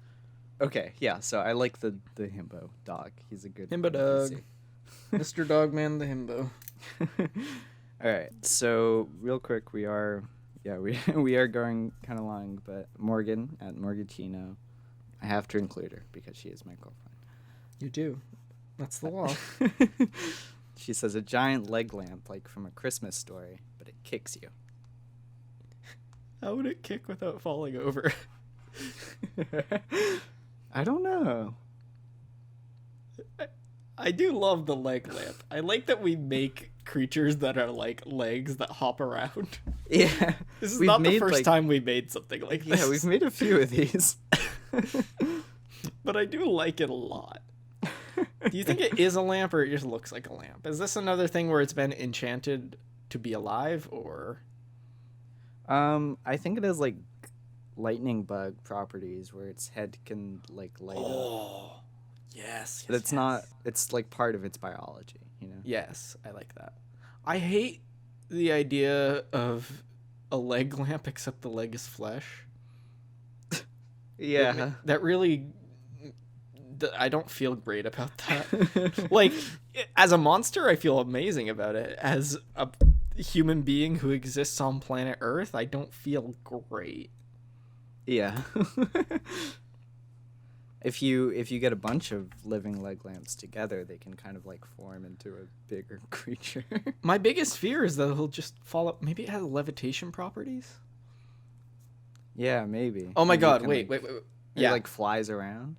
Speaker 1: Okay, yeah, so I like the himbo dog. He's a good
Speaker 2: Himbo dog. Mr. Dogman the himbo.
Speaker 1: All right, so real quick, we are going kind of long, but Morgan at Morgantino, I have to include her because she is my girlfriend.
Speaker 2: You do. That's the law.
Speaker 1: She says a giant leg lamp like from A Christmas Story, but it kicks you.
Speaker 2: How would it kick without falling over?
Speaker 1: I don't know.
Speaker 2: I do love the leg lamp. I like that we make creatures that are like legs that hop around.
Speaker 1: Yeah.
Speaker 2: This is not the first time we made something like this.
Speaker 1: Yeah, we've made a few of these.
Speaker 2: But I do like it a lot. Do you think it is a lamp or it just looks like a lamp? Is this another thing where it's been enchanted to be alive, or?
Speaker 1: I think it has like lightning bug properties where its head can like light up.
Speaker 2: Oh, yes.
Speaker 1: But it's not. It's like part of its biology, you know.
Speaker 2: Yes, I like that. I hate the idea of a leg lamp, except the leg is flesh.
Speaker 1: Yeah.
Speaker 2: That really. I don't feel great about that. Like, as a monster, I feel amazing about it. As a human being who exists on planet Earth, I don't feel great.
Speaker 1: Yeah. If you get a bunch of living leg lamps together, they can kind of like form into a bigger creature.
Speaker 2: My biggest fear is that he'll just fall up. Maybe it has levitation properties.
Speaker 1: Yeah, maybe.
Speaker 2: Oh my
Speaker 1: Maybe
Speaker 2: god!
Speaker 1: it can,
Speaker 2: Wait.
Speaker 1: It
Speaker 2: Yeah,
Speaker 1: like flies around.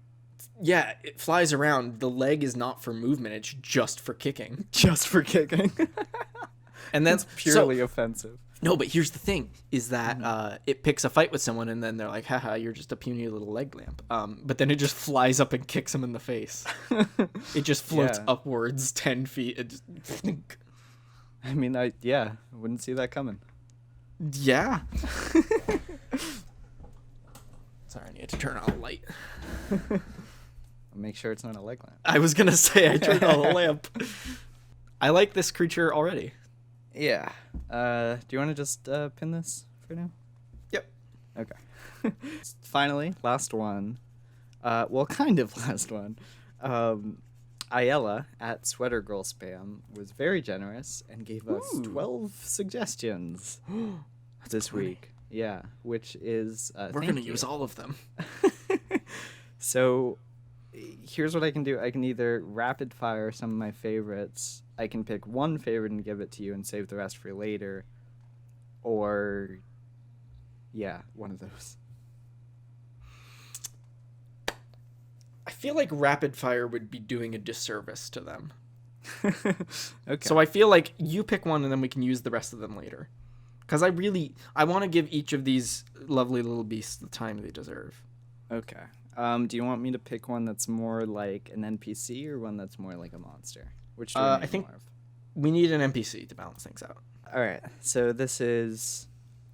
Speaker 2: Yeah, it flies around. The leg is not for movement; it's just for kicking.
Speaker 1: Just for kicking.
Speaker 2: And that's
Speaker 1: purely offensive.
Speaker 2: No, but here's the thing: is that it picks a fight with someone, and then they're like, "Haha, you're just a puny little leg lamp." But then it just flies up and kicks him in the face. It just floats upwards 10 feet. It just...
Speaker 1: I mean, I wouldn't see that coming.
Speaker 2: Yeah. Sorry, I need to turn on a light.
Speaker 1: Make sure it's not a leg lamp.
Speaker 2: I was gonna say I turned on a lamp. I like this creature already.
Speaker 1: Yeah. Do you want to just pin this for now?
Speaker 2: Yep.
Speaker 1: Okay. Finally, last one. Well, kind of last one. Ayala at Sweater Girl Spam was very generous and gave us 12 suggestions this week. Yeah, which is
Speaker 2: we're gonna use all of them.
Speaker 1: So here's what I can do. I can either rapid fire some of my favorites. I can pick one favorite and give it to you and save the rest for later. Or, yeah, one of those.
Speaker 2: I feel like rapid fire would be doing a disservice to them.
Speaker 1: Okay.
Speaker 2: So I feel like you pick one and then we can use the rest of them later. Because I want to give each of these lovely little beasts the time they deserve.
Speaker 1: Okay. Do you want me to pick one that's more like an NPC or one that's more like a monster? Which do you
Speaker 2: I think
Speaker 1: more of?
Speaker 2: we need an NPC to balance things out.
Speaker 1: All right. So this is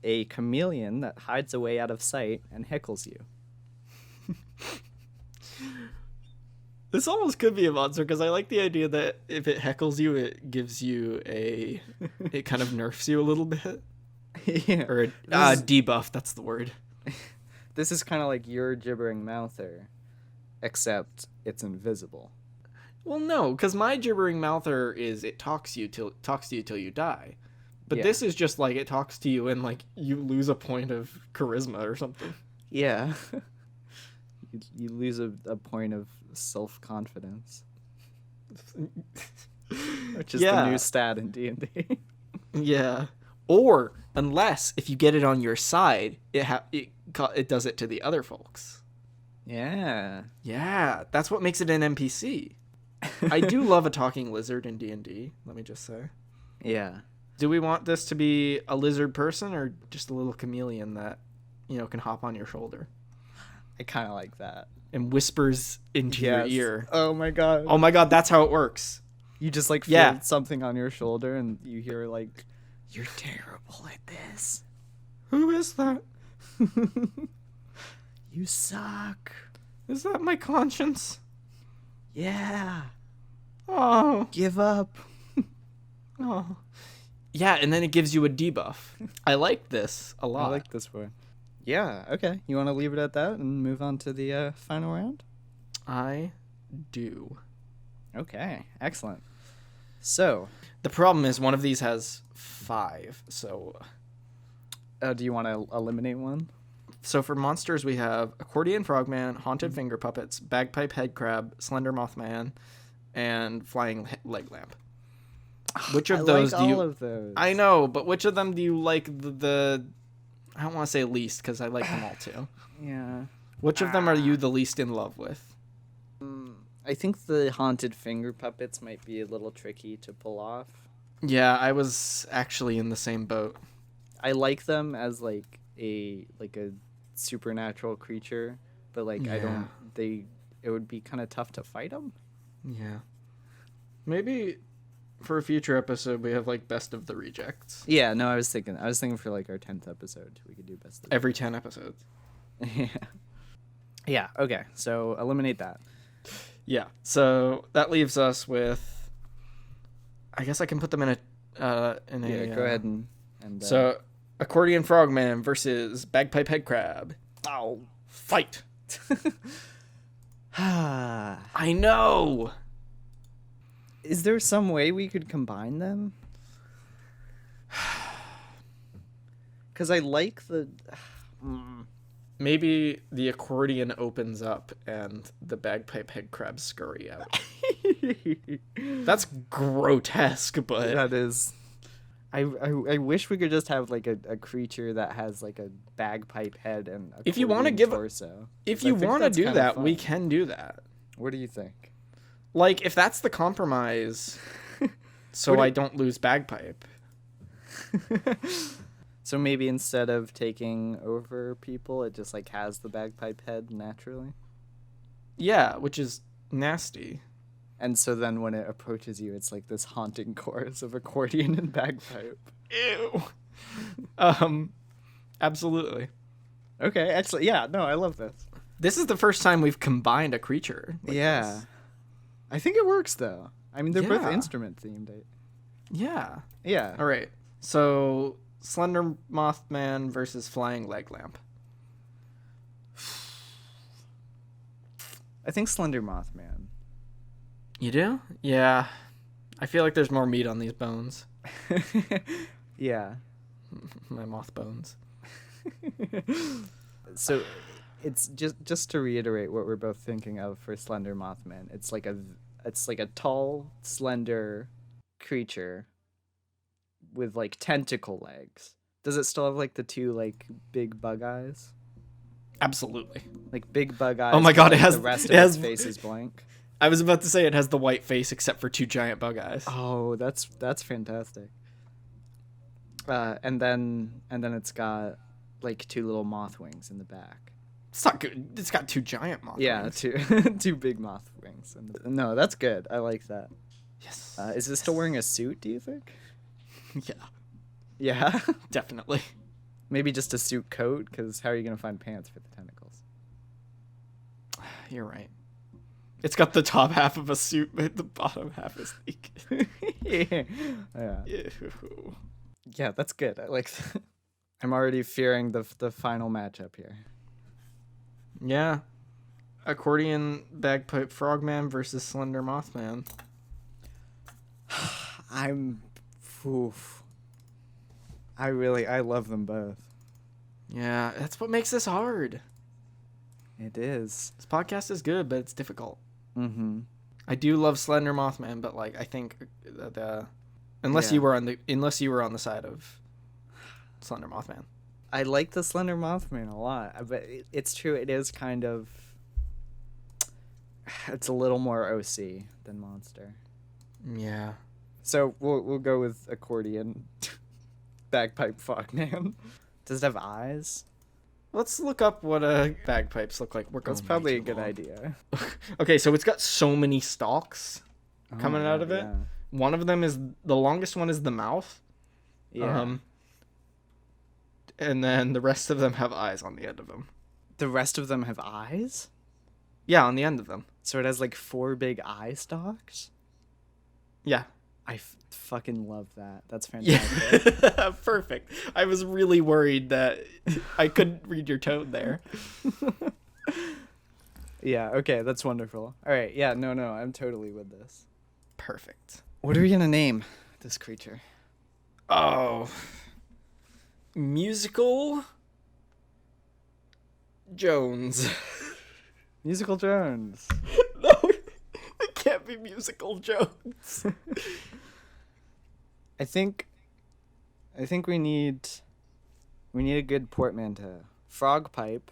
Speaker 1: a chameleon that hides away out of sight and heckles you.
Speaker 2: This almost could be a monster because I like the idea that if it heckles you, it gives you it kind of nerfs you a little bit.
Speaker 1: Yeah.
Speaker 2: Or a debuff, that's the word.
Speaker 1: This is kind of like your gibbering mouther, except it's invisible.
Speaker 2: Well, no, because my gibbering mouther is it talks to you till you die. But this is just like it talks to you and like you lose a point of charisma or something.
Speaker 1: Yeah. You lose a point of self-confidence. Which is the new stat in D&D.
Speaker 2: Yeah. Or unless if you get it on your side, it does it to the other folks.
Speaker 1: Yeah.
Speaker 2: Yeah, that's what makes it an NPC. I do love a talking lizard in D&D, let me just say.
Speaker 1: Yeah.
Speaker 2: Do we want this to be a lizard person or just a little chameleon that, can hop on your shoulder?
Speaker 1: I kind of like that.
Speaker 2: And whispers into your ear.
Speaker 1: Oh my god.
Speaker 2: Oh my god, that's how it works.
Speaker 1: You just like feel something on your shoulder and you hear like, "You're terrible at this."
Speaker 2: Who is that?
Speaker 1: You suck.
Speaker 2: Is that my conscience?
Speaker 1: Yeah.
Speaker 2: Oh.
Speaker 1: Give up.
Speaker 2: Oh. Yeah, and then it gives you a debuff. I like this a lot.
Speaker 1: I like this one. Yeah, okay. You want to leave it at that and move on to the final round?
Speaker 2: I do.
Speaker 1: Okay, excellent. So,
Speaker 2: the problem is one of these has 5, so...
Speaker 1: do you want to eliminate one?
Speaker 2: So for monsters, we have Accordion Frogman, Haunted Finger Puppets, Bagpipe Headcrab, Slender Mothman, and Flying Leg Lamp. Which of those do you...
Speaker 1: all of those.
Speaker 2: I know, but which of them do you like the I don't want to say least, because I like them all too.
Speaker 1: Yeah.
Speaker 2: Which of them are you the least in love with?
Speaker 1: I think the Haunted Finger Puppets might be a little tricky to pull off.
Speaker 2: Yeah, I was actually in the same boat.
Speaker 1: I like them as like a supernatural creature, but like it would be kind of tough to fight them.
Speaker 2: Yeah. Maybe for a future episode we have like best of the rejects.
Speaker 1: Yeah, no, I was thinking for like our 10th episode we could do best of
Speaker 2: every 10 episodes.
Speaker 1: Yeah, okay. So eliminate that.
Speaker 2: Yeah. So that leaves us with, I guess I can put them in a
Speaker 1: go ahead and
Speaker 2: so Accordion Frogman versus Bagpipe Headcrab.
Speaker 1: Oh,
Speaker 2: fight. I know.
Speaker 1: Is there some way we could combine them? Because I like the...
Speaker 2: Maybe the accordion opens up and the bagpipe headcrabs scurry out. That's grotesque, but...
Speaker 1: That is... I wish we could just have like a creature that has like a bagpipe head and a
Speaker 2: if you want to give
Speaker 1: torso.
Speaker 2: If you want to do that, we can do that.
Speaker 1: What do you think?
Speaker 2: Like, if that's the compromise, so I don't lose bagpipe.
Speaker 1: So maybe instead of taking over people, it just like has the bagpipe head naturally?
Speaker 2: Yeah, which is nasty.
Speaker 1: And so then when it approaches you, it's like this haunting chorus of accordion and bagpipe.
Speaker 2: Ew. Absolutely.
Speaker 1: Okay, excellent. Yeah, no, I love this.
Speaker 2: This is the first time we've combined a creature. Like this.
Speaker 1: I think it works, though. I mean, they're both instrument themed.
Speaker 2: Yeah.
Speaker 1: Yeah.
Speaker 2: All right. So, Slender Mothman versus Flying Leg Lamp.
Speaker 1: I think Slender Mothman.
Speaker 2: You do? Yeah. I feel like there's more meat on these bones.
Speaker 1: Yeah.
Speaker 2: My moth bones.
Speaker 1: So, it's just to reiterate what we're both thinking of for Slender Mothman. It's like a tall, slender creature with like tentacle legs. Does it still have like the two like big bug eyes?
Speaker 2: Absolutely.
Speaker 1: Like big bug eyes.
Speaker 2: Oh my god,
Speaker 1: like
Speaker 2: it has
Speaker 1: the rest of its face is blank.
Speaker 2: I was about to say it has the white face except for 2 giant bug eyes.
Speaker 1: Oh, that's fantastic. And then it's got like 2 little moth wings in the back.
Speaker 2: It's not good. It's got 2 giant moth wings.
Speaker 1: Yeah, two big moth wings. No, that's good. I like that.
Speaker 2: Yes.
Speaker 1: Is it still wearing a suit, do you think?
Speaker 2: Yeah,
Speaker 1: Yeah?
Speaker 2: definitely.
Speaker 1: Maybe just a suit coat, because how are you going to find pants for the tentacles?
Speaker 2: You're right. It's got the top half of a suit, but the bottom half is naked.
Speaker 1: Yeah.
Speaker 2: Ew.
Speaker 1: Yeah, that's good. I like I'm already fearing the final matchup here.
Speaker 2: Yeah. Accordion bagpipe frogman versus Slender Mothman.
Speaker 1: Oof. I love them both.
Speaker 2: Yeah, that's what makes this hard.
Speaker 1: It is.
Speaker 2: This podcast is good, but it's difficult.
Speaker 1: Mm-hmm.
Speaker 2: I do love Slender Mothman, but like I think unless you were on the side of Slender Mothman.
Speaker 1: I like the Slender Mothman a lot, but it's true. It is kind of. It's a little more OC than Monster.
Speaker 2: Yeah.
Speaker 1: So we'll go with Accordion, bagpipe frogman. Does it have eyes?
Speaker 2: Let's look up what bagpipes look like.
Speaker 1: That's probably a good idea.
Speaker 2: Okay, so it's got so many stalks coming
Speaker 1: my
Speaker 2: out
Speaker 1: God,
Speaker 2: of it.
Speaker 1: yeah.
Speaker 2: One of them is the longest one is the mouth.
Speaker 1: Yeah.
Speaker 2: And then the rest of them have eyes on the end of them.
Speaker 1: The rest of them have eyes?
Speaker 2: Yeah, on the end of them.
Speaker 1: So it has like 4 big eye stalks?
Speaker 2: Yeah.
Speaker 1: I fucking love that. That's fantastic.
Speaker 2: Yeah. Perfect. I was really worried that I couldn't read your tone there.
Speaker 1: Yeah, okay, that's wonderful. All right, yeah, no, I'm totally with this.
Speaker 2: Perfect.
Speaker 1: What are we going to name this creature?
Speaker 2: Oh. Musical Jones.
Speaker 1: Musical Jones.
Speaker 2: No, it can't be Musical Jones.
Speaker 1: I think we need a good portmanteau. Frog pipe.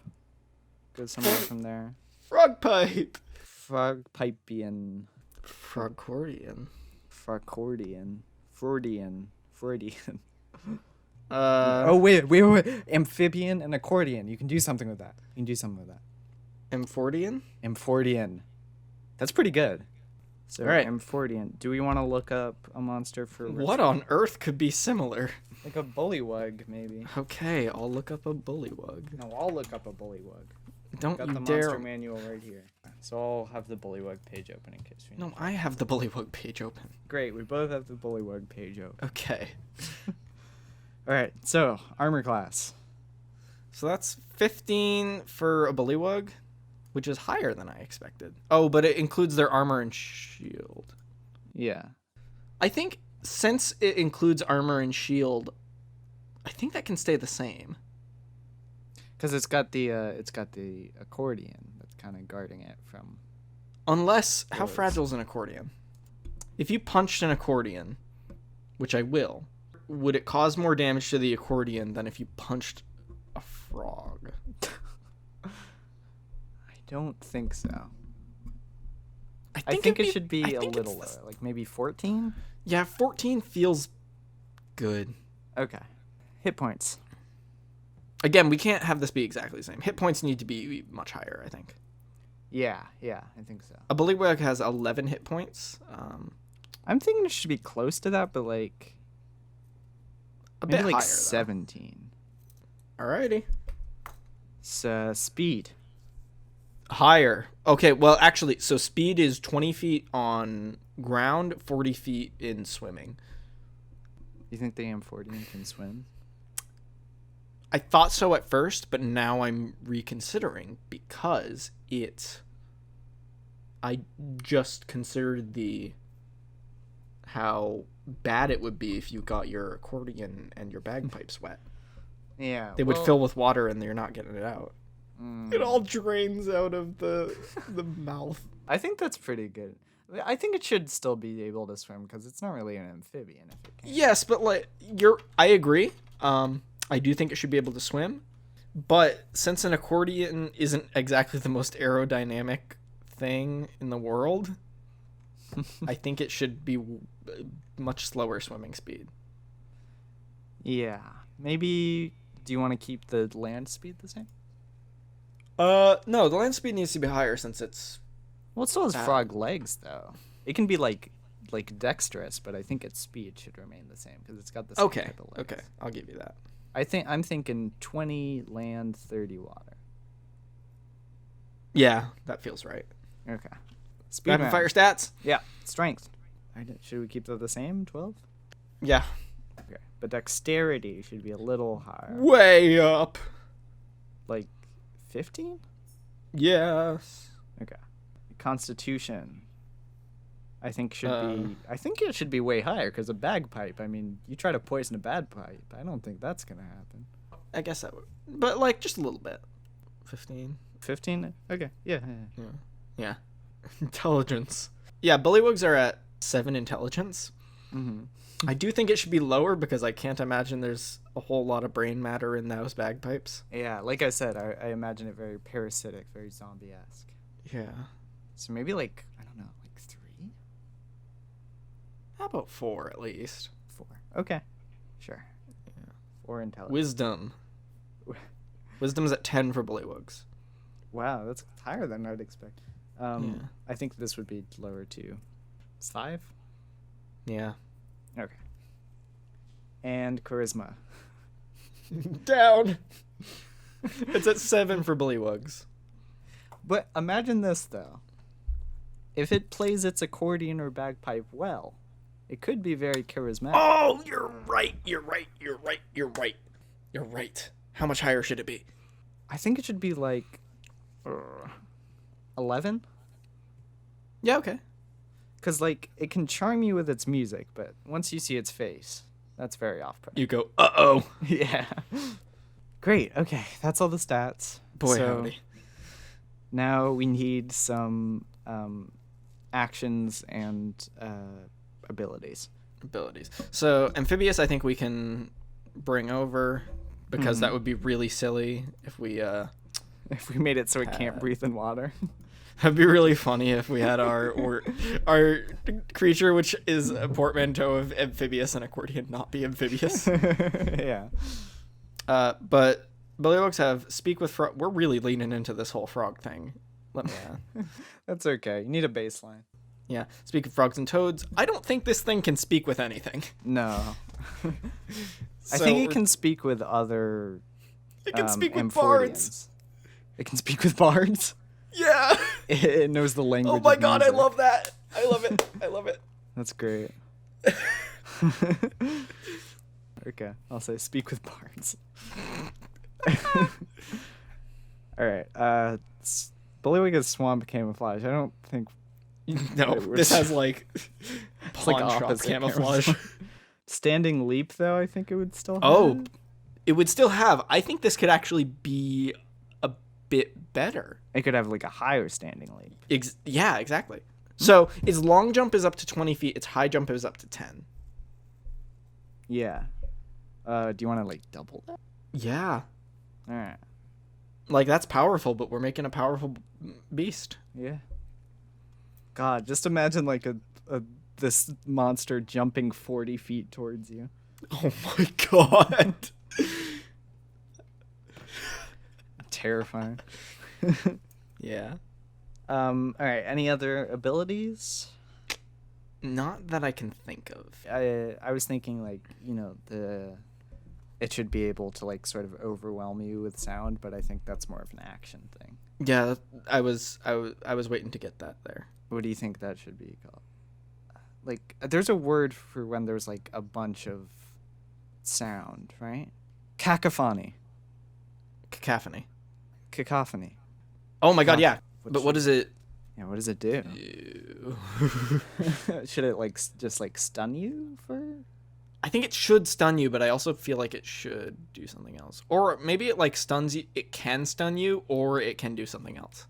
Speaker 1: Go somewhere from there.
Speaker 2: Frog pipe.
Speaker 1: Frog pipean.
Speaker 2: Frogcordion.
Speaker 1: Frogcordion. Freudian.
Speaker 2: Oh,
Speaker 1: wait. Amphibian and accordion. You can do something with that.
Speaker 2: Amphordion?
Speaker 1: Amphordion. That's pretty good. So,
Speaker 2: all right.
Speaker 1: Amphordion. Do we want to look up a monster for...
Speaker 2: What on earth could be similar?
Speaker 1: Like a bullywug, maybe.
Speaker 2: Okay, I'll look up a bullywug.
Speaker 1: No, I'll look up a bullywug.
Speaker 2: Don't
Speaker 1: Got
Speaker 2: you
Speaker 1: the
Speaker 2: dare.
Speaker 1: monster manual right here. So I'll have the bullywug page open in case we need.
Speaker 2: No, I have the bullywug page open.
Speaker 1: Great, we both have the bullywug page open.
Speaker 2: Okay.
Speaker 1: Alright, so, armor class.
Speaker 2: So that's 15 for a bullywug, which is higher than I expected. Oh, but it includes their armor and shield.
Speaker 1: Yeah.
Speaker 2: I think since it includes armor and shield, I think that can stay the same.
Speaker 1: Because it's got the accordion that's kind of guarding it from...
Speaker 2: Unless, how
Speaker 1: Bullets.
Speaker 2: fragile is an accordion? If you punched an accordion, which I will, would it cause more damage to the accordion than if you punched a frog?
Speaker 1: I don't think so.
Speaker 2: I
Speaker 1: think it should be a little lower, like maybe 14?
Speaker 2: Yeah, 14 feels good.
Speaker 1: Okay. Hit points.
Speaker 2: Again, we can't have this be exactly the same. Hit points need to be much higher, I think.
Speaker 1: Yeah, I think so.
Speaker 2: A bullywug has 11 hit points.
Speaker 1: I'm thinking it should be close to that, but like...
Speaker 2: A
Speaker 1: maybe
Speaker 2: bit
Speaker 1: like
Speaker 2: higher,
Speaker 1: 17.
Speaker 2: Though. Alrighty.
Speaker 1: Speed.
Speaker 2: Higher. Okay, well, actually, so speed is 20 feet on ground, 40 feet in swimming.
Speaker 1: You think the Amphordion can swim?
Speaker 2: I thought so at first, but now I'm reconsidering because I just considered how bad it would be if you got your accordion and your bagpipes wet.
Speaker 1: Yeah.
Speaker 2: They would fill with water and you're not getting it out.
Speaker 1: Mm.
Speaker 2: It all drains out of the mouth.
Speaker 1: I think that's pretty good. I think it should still be able to swim because it's not really an amphibian if it can.
Speaker 2: Yes, but like I agree. I do think it should be able to swim, but since an accordion isn't exactly the most aerodynamic thing in the world, I think it should be much slower swimming speed.
Speaker 1: Yeah. Maybe. Do you want to keep the land speed the same?
Speaker 2: No, the land speed needs to be higher since it's...
Speaker 1: Well, it still has frog legs though. It can be like like dexterous, but I think its speed should remain the same because it's got the same type of legs.
Speaker 2: Okay, I'll give you that.
Speaker 1: I'm thinking 20 land, 30 water.
Speaker 2: Yeah, that feels right.
Speaker 1: Okay.
Speaker 2: Rapid fire stats?
Speaker 1: Yeah. Strength. Should we keep that the same? 12?
Speaker 2: Yeah.
Speaker 1: Okay. But dexterity should be a little higher.
Speaker 2: Way up.
Speaker 1: Like 15?
Speaker 2: Yes.
Speaker 1: Okay. Constitution. I think it should be way higher because a bagpipe. I mean, you try to poison a bagpipe. I don't think that's gonna happen.
Speaker 2: I guess that would, but like just a little bit. 15.
Speaker 1: 15? Okay. Yeah.
Speaker 2: Yeah. Intelligence. Yeah, bullywugs are at 7 intelligence.
Speaker 1: Mm-hmm.
Speaker 2: I do think it should be lower because I can't imagine there's a whole lot of brain matter in those bagpipes.
Speaker 1: Yeah, like I said, I imagine it very parasitic, very zombie-esque.
Speaker 2: Yeah.
Speaker 1: So maybe like, I don't know, like 3?
Speaker 2: How about 4 at least?
Speaker 1: 4. Okay. Sure. Yeah. 4 intelligence.
Speaker 2: Wisdom. Wisdom's at 10 for bullywugs.
Speaker 1: Wow, that's higher than I'd expect.
Speaker 2: Yeah.
Speaker 1: I think this would be lower too. 5?
Speaker 2: Yeah.
Speaker 1: Okay. And charisma.
Speaker 2: Down. It's at 7 for bullywugs.
Speaker 1: But imagine this though. If it plays its accordion or bagpipe well, it could be very charismatic.
Speaker 2: Oh, you're right. How much higher should it be?
Speaker 1: I think it should be like 11.
Speaker 2: Yeah, okay.
Speaker 1: Because like it can charm you with its music, but once you see its face, that's very off-putting.
Speaker 2: You go, uh-oh.
Speaker 1: Yeah. Great. Okay, that's all the stats.
Speaker 2: Boy, howdy.
Speaker 1: Now we need some actions and abilities.
Speaker 2: So amphibious, I think we can bring over because that would be really silly if we
Speaker 1: made it so it can't breathe in water.
Speaker 2: That'd be really funny if we had our creature, which is a portmanteau of amphibious and accordion, not be amphibious.
Speaker 1: Yeah.
Speaker 2: But bullywugs have speak with frog. We're really leaning into this whole frog thing. Let me.
Speaker 1: That's okay. You need a baseline.
Speaker 2: Yeah. Speak with frogs and toads. I don't think this thing can speak with anything.
Speaker 1: No. I think it can speak with other.
Speaker 2: It can speak with
Speaker 1: Amphordions.
Speaker 2: bards.
Speaker 1: It can speak with bards.
Speaker 2: Yeah.
Speaker 1: It knows the language.
Speaker 2: Oh my god,
Speaker 1: music.
Speaker 2: I love that. I love it.
Speaker 1: That's great. Okay, I'll say speak with bards. All right. Bullywug is swamp camouflage. I don't think.
Speaker 2: No, this has like pawn shop
Speaker 1: opposite
Speaker 2: camouflage.
Speaker 1: Standing leap, though, I think it would still have.
Speaker 2: Oh, it would still have. I think this could actually be a bit better.
Speaker 1: It could have like a higher standing leap.
Speaker 2: Yeah, exactly. So its long jump is up to 20 feet. Its high jump is up to 10.
Speaker 1: Yeah. Do you want to like double that?
Speaker 2: Yeah.
Speaker 1: All right.
Speaker 2: Like that's powerful, but we're making a powerful beast.
Speaker 1: Yeah. God, just imagine like this monster jumping 40 feet towards you.
Speaker 2: Oh my god.
Speaker 1: Terrifying.
Speaker 2: Yeah.
Speaker 1: All right. Any other abilities?
Speaker 2: Not that I can think of.
Speaker 1: I was thinking like, it should be able to like sort of overwhelm you with sound, but I think that's more of an action thing.
Speaker 2: Yeah, I was waiting to get that there.
Speaker 1: What do you think that should be called? Like, there's a word for when there's like a bunch of sound, right? Cacophony.
Speaker 2: Cacophony.
Speaker 1: Oh
Speaker 2: my god, yeah. But what is it?
Speaker 1: Yeah, what does it do? Should it like just like stun you for?
Speaker 2: I think it should stun you, but I also feel like it should do something else. Or maybe it like stuns you. It can stun you, or it can do something else.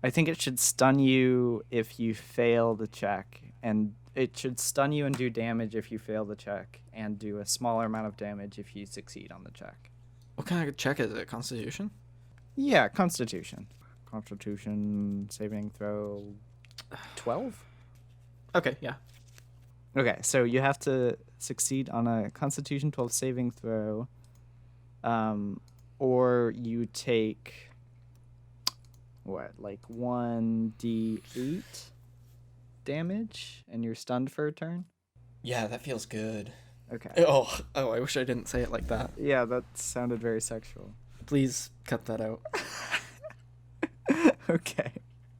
Speaker 1: I think it should stun you if you fail the check, and it should stun you and do damage if you fail the check, and do a smaller amount of damage if you succeed on the check.
Speaker 2: What kind of check is it? Constitution?
Speaker 1: Yeah, Constitution saving throw 12?
Speaker 2: Okay, yeah.
Speaker 1: Okay, so you have to succeed on a Constitution 12 saving throw, or you take, what, like 1d8 damage and you're stunned for a turn.
Speaker 2: Yeah, that feels good.
Speaker 1: Okay.
Speaker 2: Oh, I wish I didn't say it like that.
Speaker 1: Yeah, that sounded very sexual.
Speaker 2: Please cut that out.
Speaker 1: Okay.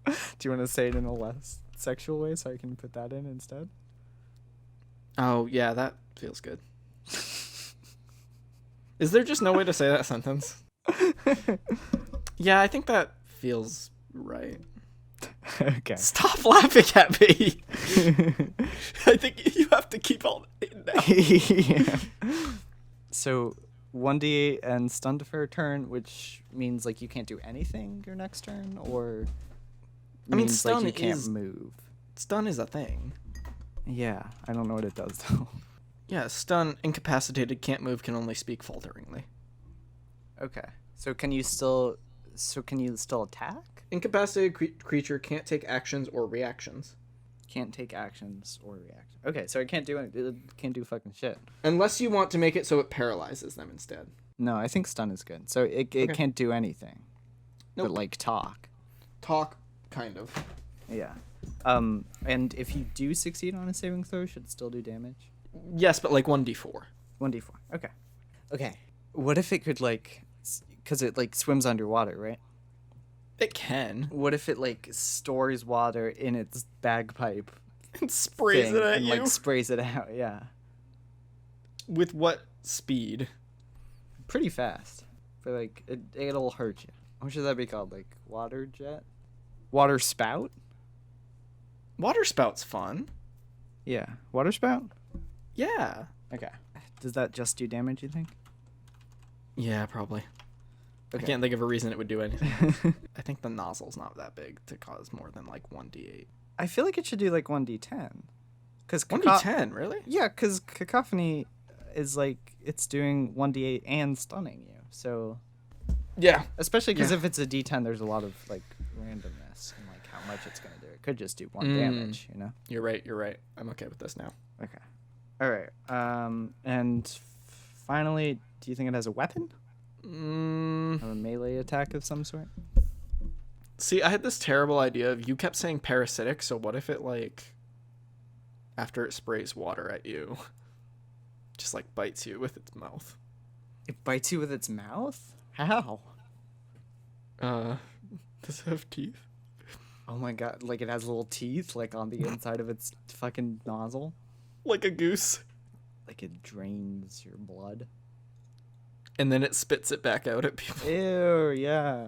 Speaker 1: Do you want to say it in a less sexual way so I can put that in instead?
Speaker 2: Oh, yeah, that feels good. Is there just no way to say that sentence? Yeah, I think that feels right.
Speaker 1: Okay.
Speaker 2: Stop laughing at me. I think you have to keep all that in now.
Speaker 1: Yeah. So 1d8 and stunned for a turn, which means like you can't do anything your next turn, or
Speaker 2: I mean,
Speaker 1: means
Speaker 2: stun
Speaker 1: like you can't
Speaker 2: is
Speaker 1: move.
Speaker 2: Stun is a thing.
Speaker 1: Yeah, I don't know what it does though.
Speaker 2: Yeah, stun, incapacitated, can't move, can only speak falteringly.
Speaker 1: Okay. So can you still attack?
Speaker 2: Incapacitated creature can't take actions or reactions.
Speaker 1: Can't take actions or reactions. Okay, so it can't do it can't do fucking shit.
Speaker 2: Unless you want to make it so it paralyzes them instead.
Speaker 1: No, I think stun is good. So it
Speaker 2: Okay.
Speaker 1: can't do anything.
Speaker 2: Nope.
Speaker 1: But like talk.
Speaker 2: Talk, kind of.
Speaker 1: Yeah. And if you do succeed on a saving throw, should it still do damage?
Speaker 2: Yes, but like 1d4.
Speaker 1: 1d4. Okay. Okay. What if it could like, because it like swims underwater, right?
Speaker 2: It can.
Speaker 1: What if it like stores water in its bagpipe
Speaker 2: It sprays
Speaker 1: thing
Speaker 2: it at
Speaker 1: and
Speaker 2: you.
Speaker 1: like sprays it out? Yeah.
Speaker 2: With what speed?
Speaker 1: Pretty fast. But like it'll hurt you. What should that be called? Like water jet? Water spout?
Speaker 2: Water spout's fun.
Speaker 1: Yeah. Water spout?
Speaker 2: Yeah.
Speaker 1: Okay. Does that just do damage, you think?
Speaker 2: Yeah, probably.
Speaker 1: Okay.
Speaker 2: I can't think of a reason it would do anything. I think the nozzle's not that big to cause more than like 1d8.
Speaker 1: I feel like it should do like 1d10. Cause
Speaker 2: 1d10, really?
Speaker 1: Yeah, because cacophony is like it's doing 1d8 and stunning you. So
Speaker 2: Yeah.
Speaker 1: especially because
Speaker 2: Yeah.
Speaker 1: if it's a d10, there's a lot of like randomness and like how much it's gonna do. It could just do 1 damage, you know.
Speaker 2: You're right. I'm okay with this now.
Speaker 1: Okay. All right. And finally, do you think it has a weapon? Or a melee attack of some sort?
Speaker 2: See, I had this terrible idea of you kept saying parasitic, so what if it like after it sprays water at you just like bites you with its mouth?
Speaker 1: It bites you with its mouth? How?
Speaker 2: Does it have teeth?
Speaker 1: Oh my god, like it has little teeth like on the inside of its fucking nozzle?
Speaker 2: Like a goose.
Speaker 1: Like it drains your blood?
Speaker 2: And then it spits it back out at people.
Speaker 1: Ew, yeah.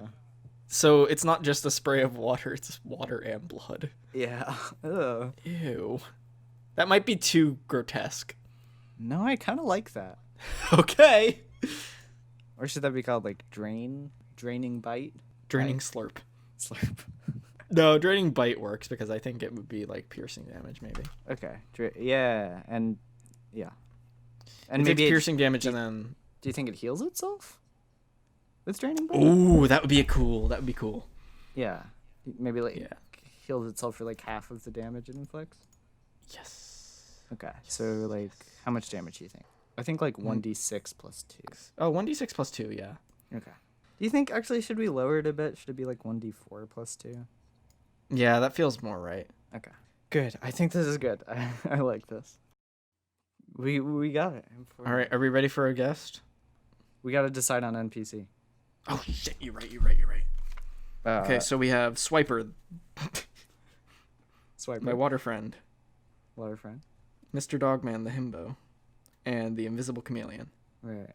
Speaker 2: So it's not just a spray of water, it's water and blood.
Speaker 1: Yeah. Ugh.
Speaker 2: Ew. That might be too grotesque.
Speaker 1: No, I kind of like that.
Speaker 2: Okay.
Speaker 1: Or should that be called like draining bite?
Speaker 2: Draining
Speaker 1: Right.
Speaker 2: slurp.
Speaker 1: Slurp.
Speaker 2: No, draining bite works because I think it would be like piercing damage maybe.
Speaker 1: Okay. Yeah, and yeah. And
Speaker 2: It
Speaker 1: maybe
Speaker 2: takes piercing damage and
Speaker 1: do-
Speaker 2: then...
Speaker 1: Do you think it heals itself with draining bite?
Speaker 2: Ooh, that would be cool. That would be cool.
Speaker 1: Yeah. Maybe like
Speaker 2: Yeah.
Speaker 1: heals itself for like half of the damage it inflicts.
Speaker 2: Yes.
Speaker 1: Okay. So like how much damage do you think? I think like 1d6 plus 2.
Speaker 2: Oh, 1d6 plus 2, yeah.
Speaker 1: Okay. Do you think actually should we lower it a bit? Should it be like 1d4 plus 2?
Speaker 2: Yeah, that feels more right.
Speaker 1: Okay. Good. I think this is good. I like this. We got it.
Speaker 2: All right, are we ready for a guest?
Speaker 1: We got to decide on NPC.
Speaker 2: Oh, shit, you're right. Okay, so we have Swiper,
Speaker 1: Swipe
Speaker 2: my water friend,
Speaker 1: water friend.
Speaker 2: Mr. Dogman, the himbo, and the invisible chameleon.
Speaker 1: Right.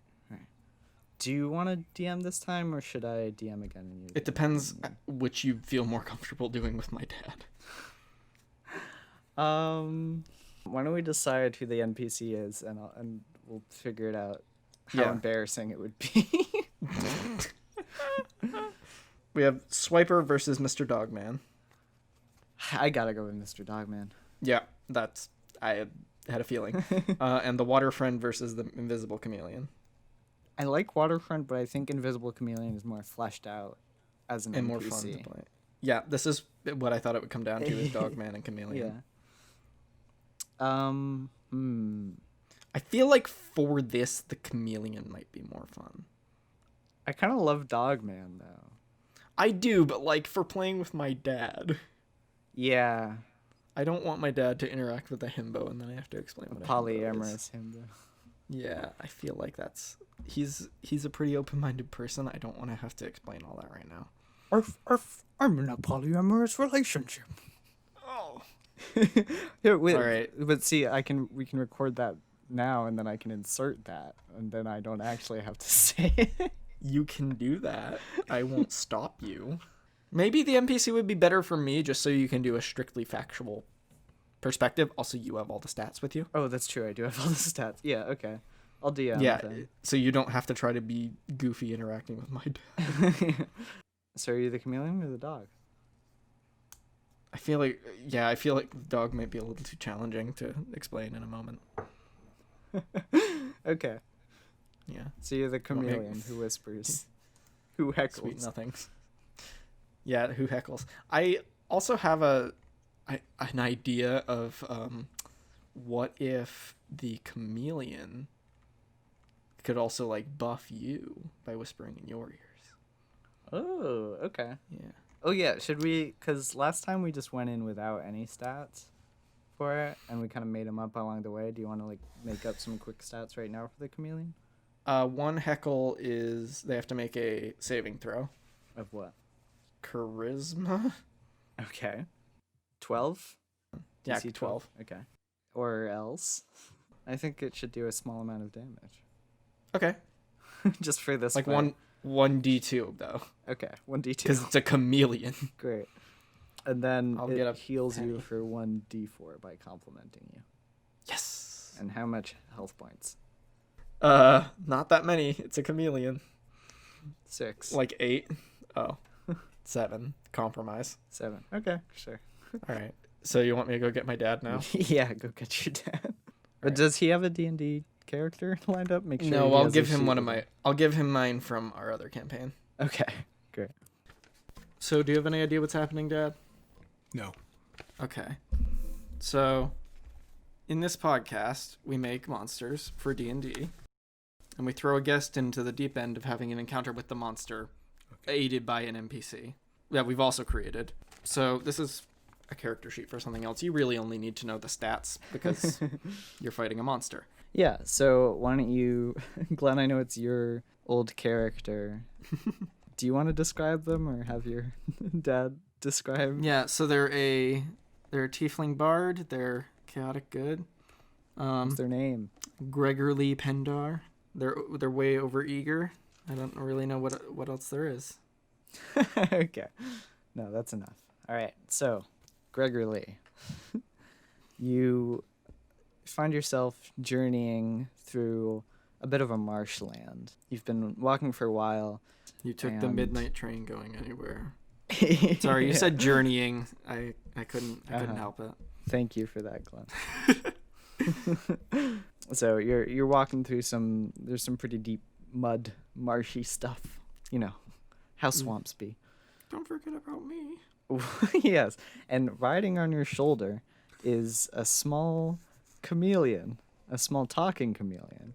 Speaker 1: Do you want to DM this time, or should I DM again? And you
Speaker 2: It depends which you feel more comfortable doing with my dad.
Speaker 1: Why don't we decide who the NPC is, and we'll figure it out. How
Speaker 2: Yeah.
Speaker 1: embarrassing it would be.
Speaker 2: We have Swiper versus Mr. Dogman.
Speaker 1: I gotta go with Mr. Dogman.
Speaker 2: Yeah, I had a feeling. And the water friend versus the invisible chameleon.
Speaker 1: I like Waterfront, but I think Invisible Chameleon is more fleshed out as an
Speaker 2: And
Speaker 1: NPC.
Speaker 2: more fun to play. Yeah, this is what I thought it would come down to is Dogman and Chameleon.
Speaker 1: Yeah.
Speaker 2: I feel like for this, the Chameleon might be more fun.
Speaker 1: I kind of love Dogman, though.
Speaker 2: I do, but like for playing with my dad,
Speaker 1: Yeah.
Speaker 2: I don't want my dad to interact with a himbo and then I have to explain what a himbo is.
Speaker 1: Polyamorous himbo.
Speaker 2: Yeah, I feel like he's a pretty open-minded person. I don't want to have to explain all that right now.
Speaker 1: I'm in a polyamorous relationship.
Speaker 2: Oh.
Speaker 1: Here, wait,
Speaker 2: All right.
Speaker 1: But see, we can record that now, and then I can insert that, and then I don't actually have to say it.
Speaker 2: You can do that. I won't stop you. Maybe the NPC would be better for me, just so you can do a strictly factual perspective. Also, you have all the stats with you.
Speaker 1: Oh, that's true. I do have all the stats. Yeah, okay. I'll DM.
Speaker 2: Yeah,
Speaker 1: then.
Speaker 2: so you don't have to try to be goofy interacting with my dad.
Speaker 1: So are you the chameleon or the dog?
Speaker 2: I feel like the dog might be a little too challenging to explain in a moment.
Speaker 1: Okay.
Speaker 2: Yeah.
Speaker 1: So you're the chameleon who whispers, who heckles.
Speaker 2: Sweet nothings. Yeah, who heckles. I also have an idea of what if the chameleon could also like buff you by whispering in your ears.
Speaker 1: Oh, okay.
Speaker 2: Yeah.
Speaker 1: Oh yeah, should we, because last time we just went in without any stats for it, and we kind of made them up along the way. Do you want to like make up some quick stats right now for the chameleon?
Speaker 2: One heckle is they have to make a saving throw.
Speaker 1: Of what?
Speaker 2: Charisma?
Speaker 1: Okay. 12?
Speaker 2: Yeah,
Speaker 1: DC
Speaker 2: 12.
Speaker 1: Okay. Or else, I think it should do a small amount of damage.
Speaker 2: Okay.
Speaker 1: Just for this
Speaker 2: Like
Speaker 1: fight.
Speaker 2: 1d2 though.
Speaker 1: Okay, 1d2.
Speaker 2: Because it's a chameleon.
Speaker 1: Great. And then
Speaker 2: I'll
Speaker 1: it
Speaker 2: get a
Speaker 1: heals you
Speaker 2: penny.
Speaker 1: for 1d4 by complimenting you.
Speaker 2: Yes.
Speaker 1: And how much health points?
Speaker 2: Not that many. It's a chameleon.
Speaker 1: 6.
Speaker 2: Like 8. Oh. 7. Compromise.
Speaker 1: 7. Okay, sure.
Speaker 2: All right. So you want me to go get my dad now?
Speaker 1: Yeah, go get your dad. But
Speaker 2: Right.
Speaker 1: does he have a D&D character lined up? Make sure.
Speaker 2: No,
Speaker 1: he
Speaker 2: I'll
Speaker 1: has
Speaker 2: give
Speaker 1: a
Speaker 2: him
Speaker 1: sheet
Speaker 2: one of
Speaker 1: with
Speaker 2: my. I'll give him mine from our other campaign.
Speaker 1: Okay, great.
Speaker 2: So, do you have any idea what's happening, Dad?
Speaker 3: No.
Speaker 2: Okay. So, in this podcast, we make monsters for D&D, and we throw a guest into the deep end of having an encounter with the monster, aided by an NPC that we've also created. So, this is a character sheet for something else. You really only need to know the stats because you're fighting a monster.
Speaker 1: Yeah, so why don't you, Glenn, I know it's your old character. Do you want to describe them or have your dad describe?
Speaker 2: Yeah, so they're a tiefling bard. They're chaotic good.
Speaker 1: What's their name?
Speaker 2: Gregory Pendar. They're way over eager. I don't really know what else there is.
Speaker 1: Okay. No, that's enough. All right, so, Gregory Lee. You find yourself journeying through a bit of a marshland. You've been walking for a while.
Speaker 2: You took the
Speaker 1: And-
Speaker 2: midnight train going anywhere. Sorry, you said journeying. I couldn't help it.
Speaker 1: Thank you for that, Glenn. So you're walking through there's some pretty deep mud, marshy stuff. You know, how swamps be.
Speaker 2: Don't forget about me.
Speaker 1: Yes, and riding on your shoulder is a small chameleon, a small talking chameleon,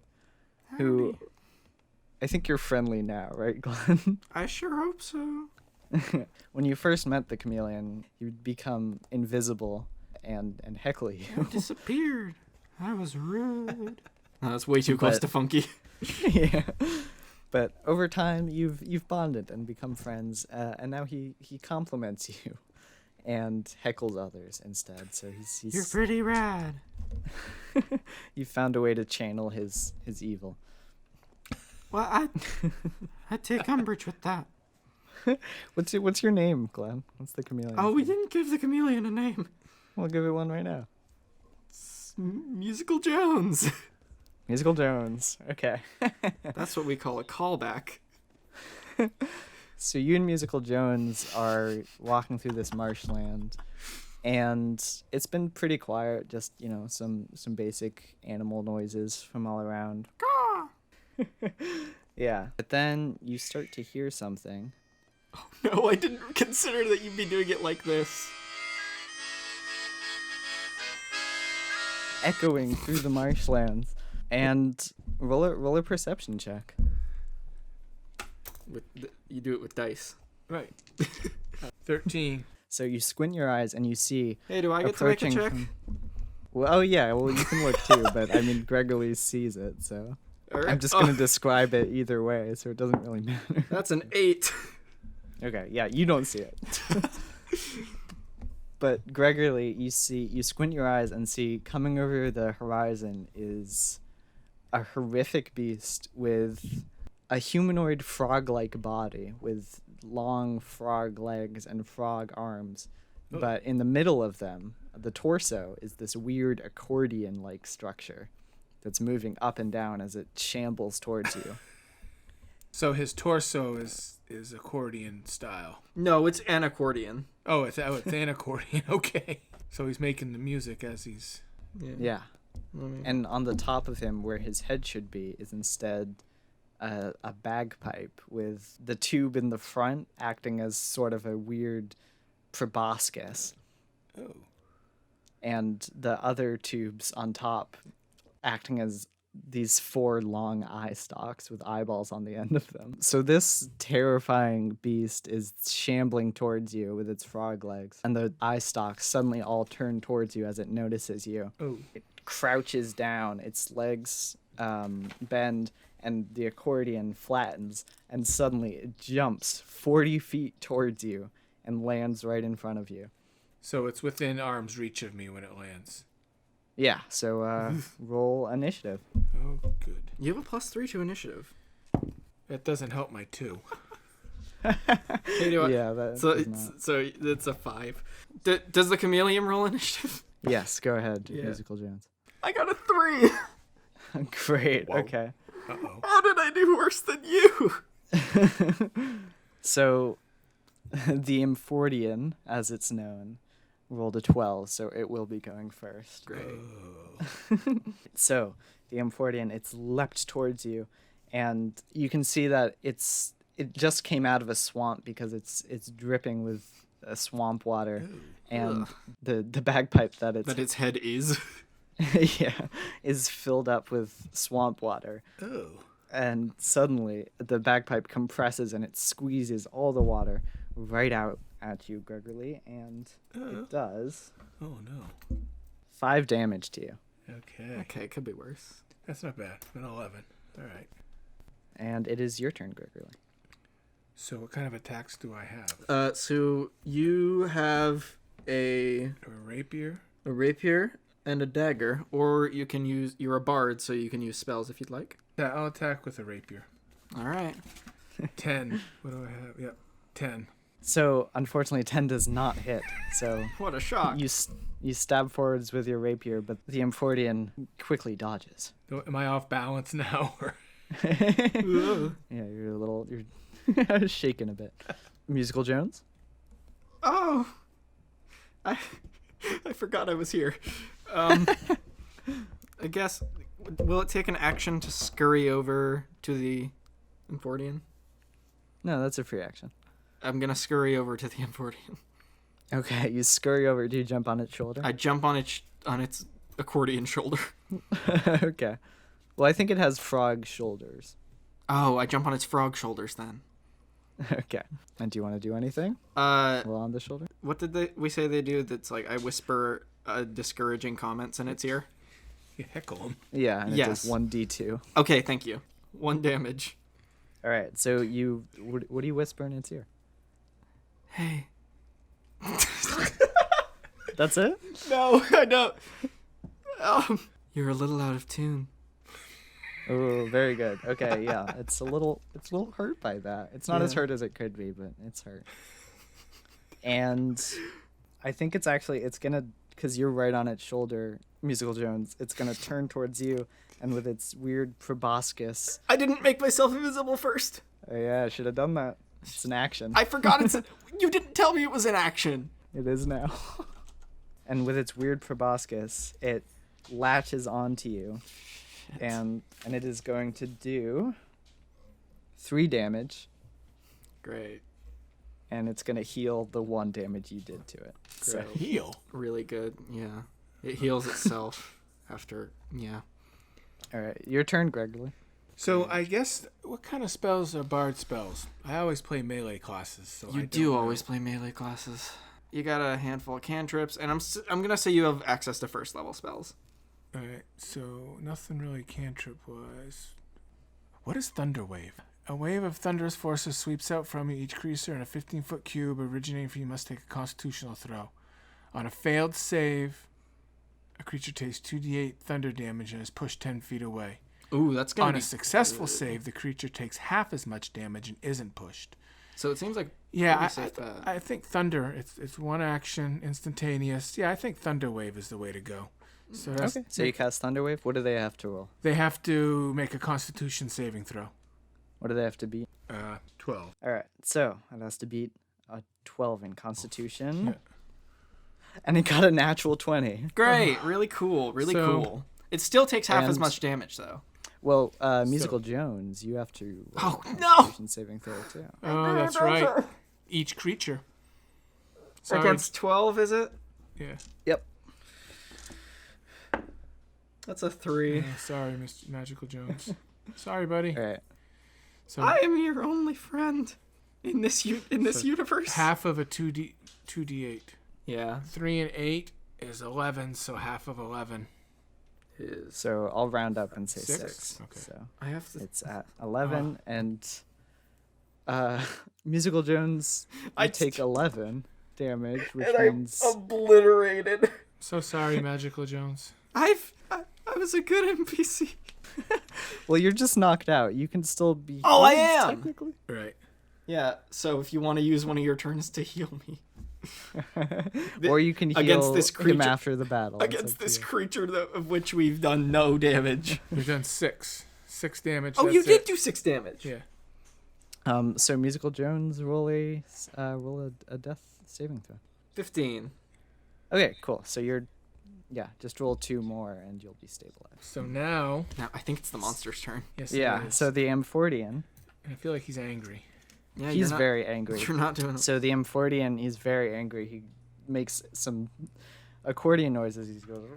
Speaker 1: who
Speaker 2: Howdy.
Speaker 1: I think you're friendly now, right, Glenn?
Speaker 2: I sure hope so.
Speaker 1: When you first met the chameleon, you'd become invisible and heckle
Speaker 2: I
Speaker 1: you.
Speaker 2: disappeared. I was rude. No, that's way too close
Speaker 1: But-
Speaker 2: to funky.
Speaker 1: Yeah. But over time, you've bonded and become friends, and now he compliments you, and heckles others instead. So he's
Speaker 2: You're pretty rad.
Speaker 1: you found a way to channel his evil.
Speaker 2: Well, I take umbrage with that.
Speaker 1: What's your name, Glenn? What's the chameleon?
Speaker 2: Oh, we didn't give the chameleon a name.
Speaker 1: We'll give it one right now.
Speaker 2: It's Musical Jones.
Speaker 1: Musical Jones. Okay.
Speaker 2: That's what we call a callback.
Speaker 1: So you and Musical Jones are walking through this marshland, and it's been pretty quiet. Just some basic animal noises from all around. Yeah. But then you start to hear something.
Speaker 2: No, I didn't consider that you'd be doing it like this.
Speaker 1: Echoing through the marshlands, and roll a perception check.
Speaker 2: You do it with dice.
Speaker 3: Right. 13.
Speaker 1: So you squint your eyes and you see.
Speaker 2: Hey, do I get to make a
Speaker 1: approaching
Speaker 2: check?
Speaker 1: Well, oh yeah, well you can look too, but I mean Gregory sees it, so
Speaker 2: All right.
Speaker 1: I'm just gonna describe it either way, so it doesn't really matter.
Speaker 2: That's an 8.
Speaker 1: Okay, yeah, you don't see it. But Gregory, you squint your eyes and see coming over the horizon is a horrific beast with a humanoid frog-like body with long frog legs and frog arms.
Speaker 3: Oh.
Speaker 1: But in the middle of them, the torso is this weird accordion-like structure that's moving up and down as it shambles towards you.
Speaker 3: So his torso is accordion style.
Speaker 2: No, it's an accordion.
Speaker 3: It's an accordion. Okay. So he's making the music as he's.
Speaker 1: Yeah. And on the top of him, where his head should be, is instead a bagpipe with the tube in the front acting as sort of a weird proboscis.
Speaker 3: Oh.
Speaker 1: And the other tubes on top acting as these 4 long eye stalks with eyeballs on the end of them. So this terrifying beast is shambling towards you with its frog legs, and the eye stalks suddenly all turn towards you as it notices you.
Speaker 3: Oh.
Speaker 1: It crouches down, its legs bend, and the accordion flattens, and suddenly it jumps 40 feet towards you and lands right in front of you.
Speaker 3: So it's within arm's reach of me when it lands.
Speaker 1: Yeah, so roll initiative.
Speaker 3: Oh, good.
Speaker 2: You have a +3 to initiative.
Speaker 3: That doesn't help my 2.
Speaker 2: Hey, do I-
Speaker 1: Yeah, that
Speaker 2: So
Speaker 1: does
Speaker 2: it's,
Speaker 1: not.
Speaker 2: so it's a 5. Does the chameleon roll initiative?
Speaker 1: Yes, go ahead,
Speaker 2: Yeah.
Speaker 1: Musical Jones.
Speaker 2: I got a 3.
Speaker 1: Great,
Speaker 3: Whoa.
Speaker 1: okay.
Speaker 3: Uh-oh.
Speaker 2: How did I do worse than you?
Speaker 1: So, the Amphordion, as it's known, rolled a 12, so it will be going first.
Speaker 2: Great.
Speaker 1: So, the Amphordion, it's leapt towards you, and you can see that it just came out of a swamp because it's dripping with swamp water, and the bagpipe that it's
Speaker 2: That its head is.
Speaker 1: yeah, is filled up with swamp water.
Speaker 3: Oh.
Speaker 1: And suddenly, the bagpipe compresses and it squeezes all the water right out at you, Gregory, and it does
Speaker 3: Oh, no.
Speaker 1: 5 damage to you.
Speaker 3: Okay.
Speaker 2: Okay, it could be worse.
Speaker 3: That's not bad. An 11. All right.
Speaker 1: And it is your turn, Gregory.
Speaker 3: So what kind of attacks do I have?
Speaker 2: So you have a
Speaker 3: A rapier?
Speaker 2: rapier and a dagger, or you can use. You're a bard, so you can use spells if you'd like.
Speaker 3: Yeah, I'll attack with a rapier.
Speaker 2: All right.
Speaker 3: 10. What do I have? Yep. 10.
Speaker 1: So, unfortunately, 10 does not hit. So,
Speaker 2: What a shock.
Speaker 1: you stab forwards with your rapier, but the Amphordion quickly dodges.
Speaker 3: Am I off balance now? Or?
Speaker 1: Yeah, you're shaking a bit. Musical Jones?
Speaker 2: Oh, I forgot I was here. I guess, will it take an action to scurry over to the Amphordion?
Speaker 1: No, that's a free action.
Speaker 2: I'm gonna scurry over to the Amphordion.
Speaker 1: Okay, you scurry over. Do you jump on its shoulder?
Speaker 2: I jump on its accordion shoulder.
Speaker 1: Okay. Well, I think it has frog shoulders.
Speaker 2: Oh, I jump on its frog shoulders then.
Speaker 1: Okay. And do you want to do anything
Speaker 2: Uh,
Speaker 1: while on the shoulder?
Speaker 2: what did we say they do? That's like I whisper discouraging comments in its ear.
Speaker 3: You heckle him.
Speaker 1: Yeah, and it
Speaker 2: Yes.
Speaker 1: does 1d2.
Speaker 2: Okay, thank you. 1 damage.
Speaker 1: All right, so what do you whisper in its ear?
Speaker 2: Hey.
Speaker 1: That's it?
Speaker 2: No, I don't. You're a little out of tune.
Speaker 1: Oh, very good. Okay, yeah, it's a little hurt by that. It's not as
Speaker 2: Yeah.
Speaker 1: hurt as it could be, but it's hurt. And I think it's gonna, because you're right on its shoulder, Musical Jones. It's gonna turn towards you, and with its weird proboscis.
Speaker 2: I didn't make myself invisible first.
Speaker 1: Oh yeah, I should have done that. It's an action.
Speaker 2: I forgot it's. You didn't tell me it was an action.
Speaker 1: It is now. And with its weird proboscis, it latches onto you, and it is going to do 3 damage,
Speaker 2: Great.
Speaker 1: and it's going to heal the 1 damage you did to it. So,
Speaker 2: Great.
Speaker 3: Heal.
Speaker 2: Really good. Yeah. It heals itself after. Yeah.
Speaker 1: all right, your turn, Gregory.
Speaker 3: So I guess what kind of spells are bard spells? I always play melee classes, so
Speaker 2: You
Speaker 3: I
Speaker 2: do
Speaker 3: don't
Speaker 2: always
Speaker 3: know.
Speaker 2: play melee classes. You got a handful of cantrips, and I'm gonna say you have access to first level spells.
Speaker 3: All right, so nothing really cantrip-wise. What is Thunder Wave? A wave of thunderous forces sweeps out from you. Each creature in a 15-foot cube originating from you must take a constitutional throw. On a failed save, a creature takes 2d8 thunder damage and is pushed 10 feet away.
Speaker 2: Ooh, that's gonna
Speaker 3: On
Speaker 2: be
Speaker 3: a successful save, the creature takes half as much damage and isn't pushed.
Speaker 2: So it seems like
Speaker 3: Yeah,
Speaker 2: safe bet.
Speaker 3: I think Thunder, it's one action, instantaneous. Yeah, I think Thunder Wave is the way to go. So that's,
Speaker 1: Okay. So you cast Thunderwave. What do they have to roll?
Speaker 3: they have to make a Constitution saving throw.
Speaker 1: What do they have to beat?
Speaker 3: 12.
Speaker 1: All right. So it has to beat a 12 in Constitution.
Speaker 3: Yeah.
Speaker 1: And it got a natural 20.
Speaker 2: Great, really cool, really
Speaker 3: So-
Speaker 2: cool. It still takes half as
Speaker 1: And-
Speaker 2: much damage though.
Speaker 1: Well, Musical Jones, you have to roll
Speaker 2: Oh,
Speaker 1: a
Speaker 2: no!
Speaker 1: Constitution saving throw too.
Speaker 3: Oh, that's right. Each creature. Sorry.
Speaker 2: Against 12, is it?
Speaker 3: Yeah.
Speaker 1: Yep.
Speaker 2: That's a 3.
Speaker 3: Sorry, Mr. Magical Jones. Sorry, buddy.
Speaker 1: All right.
Speaker 3: So
Speaker 2: I am your only friend in this universe.
Speaker 3: half of a 2d8.
Speaker 2: Yeah.
Speaker 3: 3 and 8 is 11, so half of 11.
Speaker 2: Is
Speaker 1: So I'll round up and say
Speaker 3: Six?
Speaker 1: 6.
Speaker 3: Okay.
Speaker 1: So
Speaker 2: I have to.
Speaker 1: it's at 11, and Musical Jones,
Speaker 2: I
Speaker 1: I take 11 damage, which
Speaker 2: and I'm
Speaker 1: means
Speaker 2: obliterated.
Speaker 3: So sorry, Magical Jones.
Speaker 2: I was a good NPC.
Speaker 1: well, you're just knocked out. You can still be.
Speaker 2: Oh, I
Speaker 1: healed,
Speaker 2: am!
Speaker 1: technically.
Speaker 3: Right.
Speaker 2: Yeah. So if you want to use one of your turns to heal me
Speaker 1: Or you can heal
Speaker 2: against this
Speaker 1: him
Speaker 2: creature-
Speaker 1: after the battle. It's
Speaker 2: against
Speaker 1: up to
Speaker 2: this
Speaker 1: you.
Speaker 2: creature of which we've done no damage.
Speaker 3: We've done 6. 6 damage.
Speaker 2: Oh,
Speaker 3: that's
Speaker 2: you did
Speaker 3: it.
Speaker 2: do 6 damage.
Speaker 3: Yeah.
Speaker 1: So Musical Jones, roll a death saving throw.
Speaker 2: 15.
Speaker 1: Okay, cool. So just roll 2 more and you'll be stabilized.
Speaker 3: So now,
Speaker 2: Now I think it's the monster's turn.
Speaker 3: yes, it
Speaker 1: Yeah.
Speaker 3: is.
Speaker 1: So the Amphordion,
Speaker 3: And I feel like he's angry.
Speaker 2: Yeah,
Speaker 1: he's very angry.
Speaker 2: You're not doing.
Speaker 1: So the Amphordion, he's very angry. He makes some accordion noises. He goes.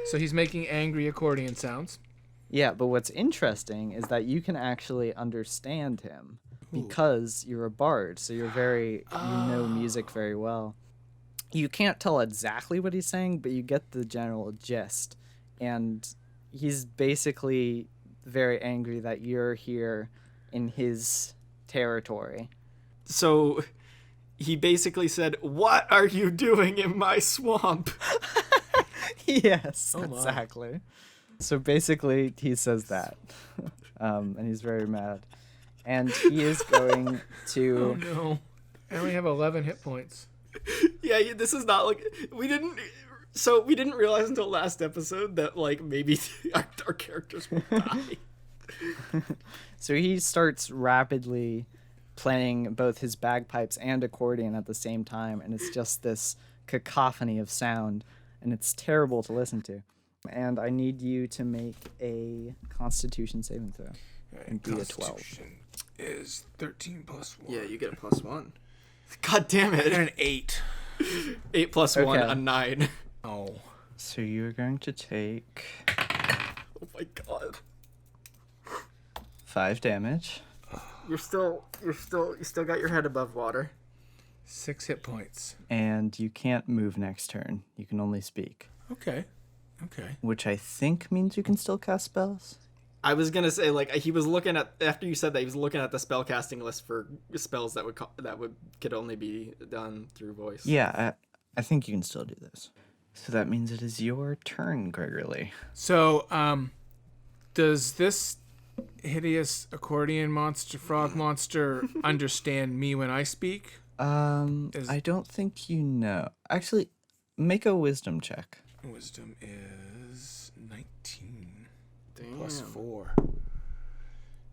Speaker 3: So he's making angry accordion sounds.
Speaker 1: Yeah, but what's interesting is that you can actually understand him because you're a bard, so you're you know music very well. You can't tell exactly what he's saying, but you get the general gist. And he's basically very angry that you're here in his territory.
Speaker 2: So he basically said, "What are you doing in my swamp?"
Speaker 1: Yes,
Speaker 3: Oh my.
Speaker 1: exactly. So basically, he says that, and he's very mad, and he is going
Speaker 3: Oh
Speaker 1: to.
Speaker 3: no. I only have 11 hit points.
Speaker 2: Yeah, this is not like we didn't. So we didn't realize until last episode that like maybe our characters will die.
Speaker 1: So he starts rapidly playing both his bagpipes and accordion at the same time, and it's just this cacophony of sound, and it's terrible to listen to. And I need you to make a Constitution saving throw. And beat a 12.
Speaker 3: Constitution is 13 plus 1.
Speaker 2: Yeah, you get a +1. God damn it!
Speaker 3: And an 8.
Speaker 2: 8 plus 1,
Speaker 1: Okay.
Speaker 2: a 9.
Speaker 3: Oh.
Speaker 1: So you're going to take
Speaker 2: Oh my god!
Speaker 1: 5 damage.
Speaker 2: You still got your head above water.
Speaker 3: 6 hit points.
Speaker 1: And you can't move next turn. You can only speak.
Speaker 3: Okay. Okay.
Speaker 1: Which I think means you can still cast spells.
Speaker 2: I was gonna say like he was looking at after you said that he was looking at the spell casting list for spells that could only be done through voice.
Speaker 1: Yeah, I think you can still do this. So that means it is your turn, Gregory.
Speaker 3: So, does this hideous accordion monster, frog monster, understand me when I speak?
Speaker 1: I don't think you know. Actually, make a wisdom check.
Speaker 3: Wisdom is 19
Speaker 2: Damn.
Speaker 3: plus 4.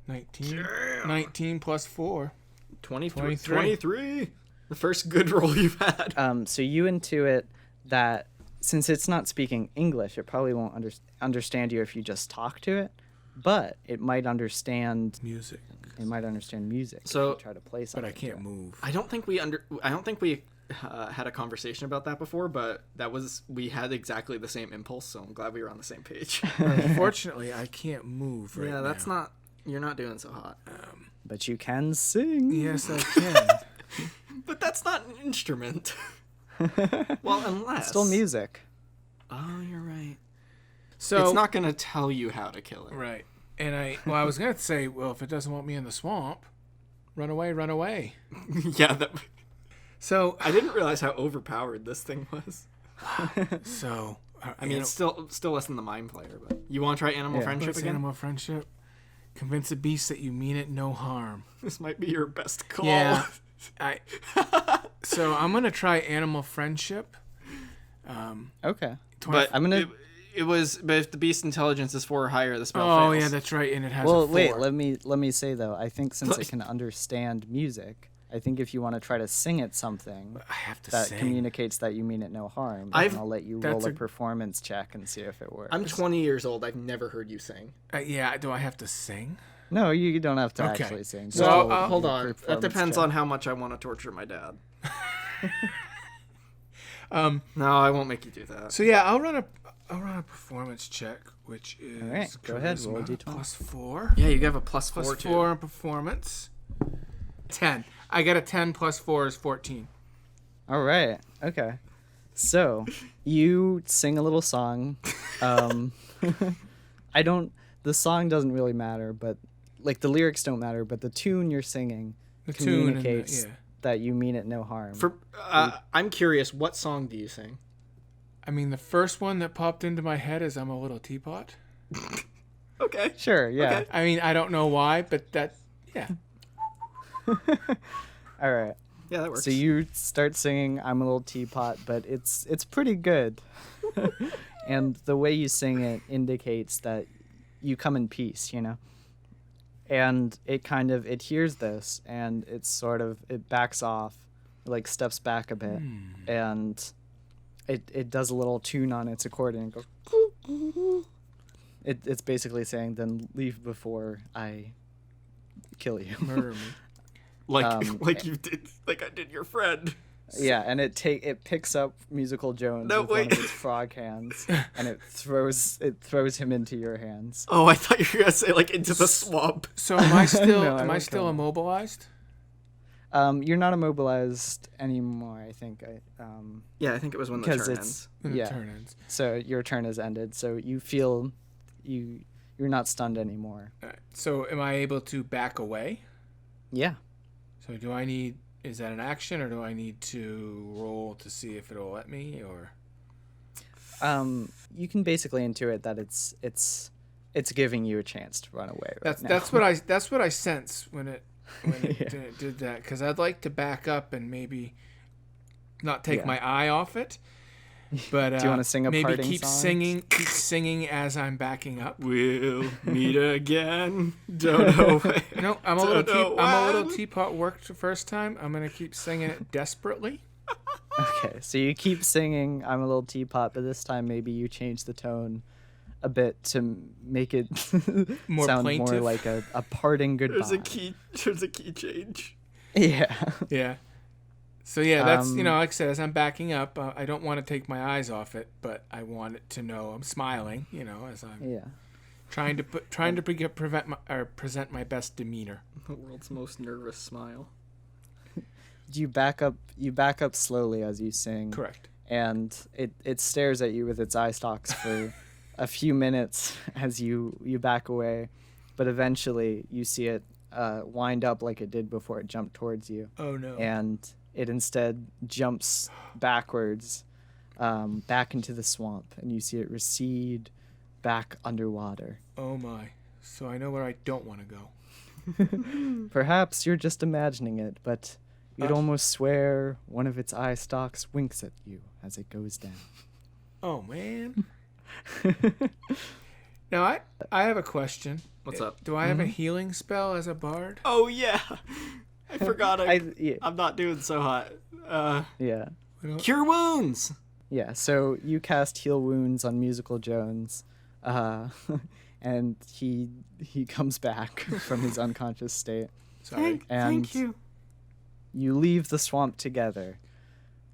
Speaker 3: 19. 19 plus 4.
Speaker 2: 23.
Speaker 3: 23.
Speaker 2: 23. The first good roll you've had.
Speaker 1: So you intuit that since it's not speaking English, it probably won't understand you if you just talk to it, but it might understand.
Speaker 3: Music.
Speaker 1: It might understand music.
Speaker 2: So-
Speaker 1: if you try to play something.
Speaker 3: But I can't
Speaker 1: to it.
Speaker 3: move.
Speaker 2: I don't think we had a conversation about that before, but we had exactly the same impulse, so I'm glad we were on the same page.
Speaker 3: Unfortunately, I can't move
Speaker 2: You're not doing so hot.
Speaker 1: But you can sing.
Speaker 3: Yes, I can.
Speaker 2: But that's not an instrument. Well, unless...
Speaker 1: Still music.
Speaker 2: Oh, you're right.
Speaker 3: So
Speaker 2: It's not going to tell you how to kill it.
Speaker 3: right. And I was gonna say, well, if it doesn't want me in the swamp, run away, run away.
Speaker 2: Yeah,
Speaker 3: So
Speaker 2: I didn't realize how overpowered this thing was.
Speaker 3: so
Speaker 2: I mean, it's still less than the mind player, but you want to try animal friendship
Speaker 3: what's
Speaker 2: again?
Speaker 3: animal friendship. Convince a beast that you mean it no harm.
Speaker 2: This might be your best call.
Speaker 3: Yeah. So I'm gonna try animal friendship.
Speaker 1: Okay.
Speaker 2: But
Speaker 1: I'm gonna.
Speaker 2: but if the beast intelligence is 4 or higher, the spell
Speaker 3: Oh
Speaker 2: fails.
Speaker 3: yeah, that's right, and it has.
Speaker 1: Well,
Speaker 3: a 4.
Speaker 1: wait. Let me say though. I think since it can understand music, I think if you want to try to sing it something
Speaker 3: I have to
Speaker 1: that
Speaker 3: sing.
Speaker 1: communicates that you mean it no harm,
Speaker 2: I've-
Speaker 1: then I'll let you
Speaker 3: that's
Speaker 1: roll a
Speaker 3: a-
Speaker 1: performance check and see if it works.
Speaker 2: I'm 20 years old. I've never heard you sing.
Speaker 3: Yeah, do I have to sing?
Speaker 1: No, you don't have to
Speaker 3: Okay.
Speaker 1: actually sing.
Speaker 3: So,
Speaker 1: Just roll
Speaker 2: hold
Speaker 1: your
Speaker 2: on. That
Speaker 1: performance
Speaker 2: depends
Speaker 1: check.
Speaker 2: on how much I want to torture my dad.
Speaker 3: Um.
Speaker 2: No, I won't make you do that.
Speaker 3: So yeah, I'll run a performance check, which is
Speaker 1: All right, go ahead, roll a
Speaker 3: charisma
Speaker 1: d20.
Speaker 3: plus 4.
Speaker 2: Yeah, you have a plus 4
Speaker 3: Plus
Speaker 2: too.
Speaker 3: 4 on performance. 10. I got a 10 plus 4 is 14.
Speaker 1: All right. Okay. So you sing a little song. I don't. The song doesn't really matter, but like the lyrics don't matter, but the tune you're singing
Speaker 3: The tune and the,
Speaker 1: communicates
Speaker 3: yeah.
Speaker 1: that you mean it no harm.
Speaker 2: I'm curious, what song do you sing?
Speaker 3: I mean, the first one that popped into my head is "I'm a Little Teapot."
Speaker 2: Okay.
Speaker 1: Sure. Yeah.
Speaker 2: Okay.
Speaker 3: I mean, I don't know why, but yeah.
Speaker 1: All right.
Speaker 2: Yeah, that works.
Speaker 1: So you start singing "I'm a Little Teapot," but it's pretty good, and the way you sing it indicates that you come in peace, you know. And it hears this, and it backs off, like steps back a bit, and it does a little tune on its accordion. It goes. It's basically saying, "Then leave before I kill you."
Speaker 3: Murder me.
Speaker 2: like you did, like I did your friend.
Speaker 1: Yeah, and it picks up Musical Jones
Speaker 2: No,
Speaker 1: with one
Speaker 2: wait.
Speaker 1: of its frog hands, and it throws him into your hands.
Speaker 2: Oh, I thought you were gonna say like into the swamp.
Speaker 3: So am I still
Speaker 1: No, I
Speaker 3: am I
Speaker 1: won't
Speaker 3: still
Speaker 1: kill him.
Speaker 3: immobilized?
Speaker 1: You're not immobilized anymore, I think.
Speaker 2: Yeah, I think it was when the
Speaker 1: Because
Speaker 2: turn
Speaker 1: it's
Speaker 2: ends.
Speaker 3: When the
Speaker 1: yeah.
Speaker 3: turn ends.
Speaker 1: So your turn has ended. So you feel you're not stunned anymore.
Speaker 3: All right. So am I able to back away?
Speaker 1: Yeah.
Speaker 3: So is that an action, or do I need to roll to see if it'll let me, or?
Speaker 1: You can basically intuit that it's giving you a chance to run away. Right now.
Speaker 3: That's what I sense when it
Speaker 1: Yeah.
Speaker 3: did that, because I'd like to back up and maybe not take
Speaker 1: Yeah.
Speaker 3: my eye off it. But
Speaker 1: Do you wanna sing a
Speaker 3: maybe
Speaker 1: parting
Speaker 3: keep
Speaker 1: song?
Speaker 3: singing as I'm backing up.
Speaker 2: We'll meet again. Don't know.
Speaker 3: No, I'm a little teapot worked the first time. I'm gonna keep singing it desperately.
Speaker 1: Okay, so you keep singing "I'm a Little Teapot," but this time maybe you change the tone a bit to make it
Speaker 3: More
Speaker 1: sound more
Speaker 3: plaintive?
Speaker 1: like a parting goodbye.
Speaker 2: There's a key change.
Speaker 1: Yeah.
Speaker 3: Yeah. So yeah, that's
Speaker 1: Um,
Speaker 3: like I said, as I'm backing up, I don't want to take my eyes off it, but I want it to know I'm smiling. As I'm
Speaker 1: Yeah.
Speaker 3: trying to present my best demeanor.
Speaker 2: The world's most nervous smile.
Speaker 1: You back up slowly as you sing.
Speaker 3: Correct.
Speaker 1: And it stares at you with its eye stalks for a few minutes as you back away, but eventually you see it wind up like it did before it jumped towards you.
Speaker 3: Oh no.
Speaker 1: And it instead jumps backwards, back into the swamp, and you see it recede back underwater.
Speaker 3: Oh my. So I know where I don't want to go.
Speaker 1: Perhaps you're just imagining it, but you'd almost swear one of its eye stalks winks at you as it goes down.
Speaker 3: Oh man. Now I have a question.
Speaker 2: What's up?
Speaker 3: Do I have a healing spell as a bard?
Speaker 2: Oh yeah, I forgot.
Speaker 1: Yeah.
Speaker 2: I'm not doing so hot.
Speaker 1: Yeah.
Speaker 2: Cure wounds.
Speaker 1: Yeah, so you cast Heal Wounds on Musical Jones, and he comes back from his unconscious state.
Speaker 3: Sorry.
Speaker 1: And
Speaker 2: Thank you.
Speaker 1: you leave the swamp together.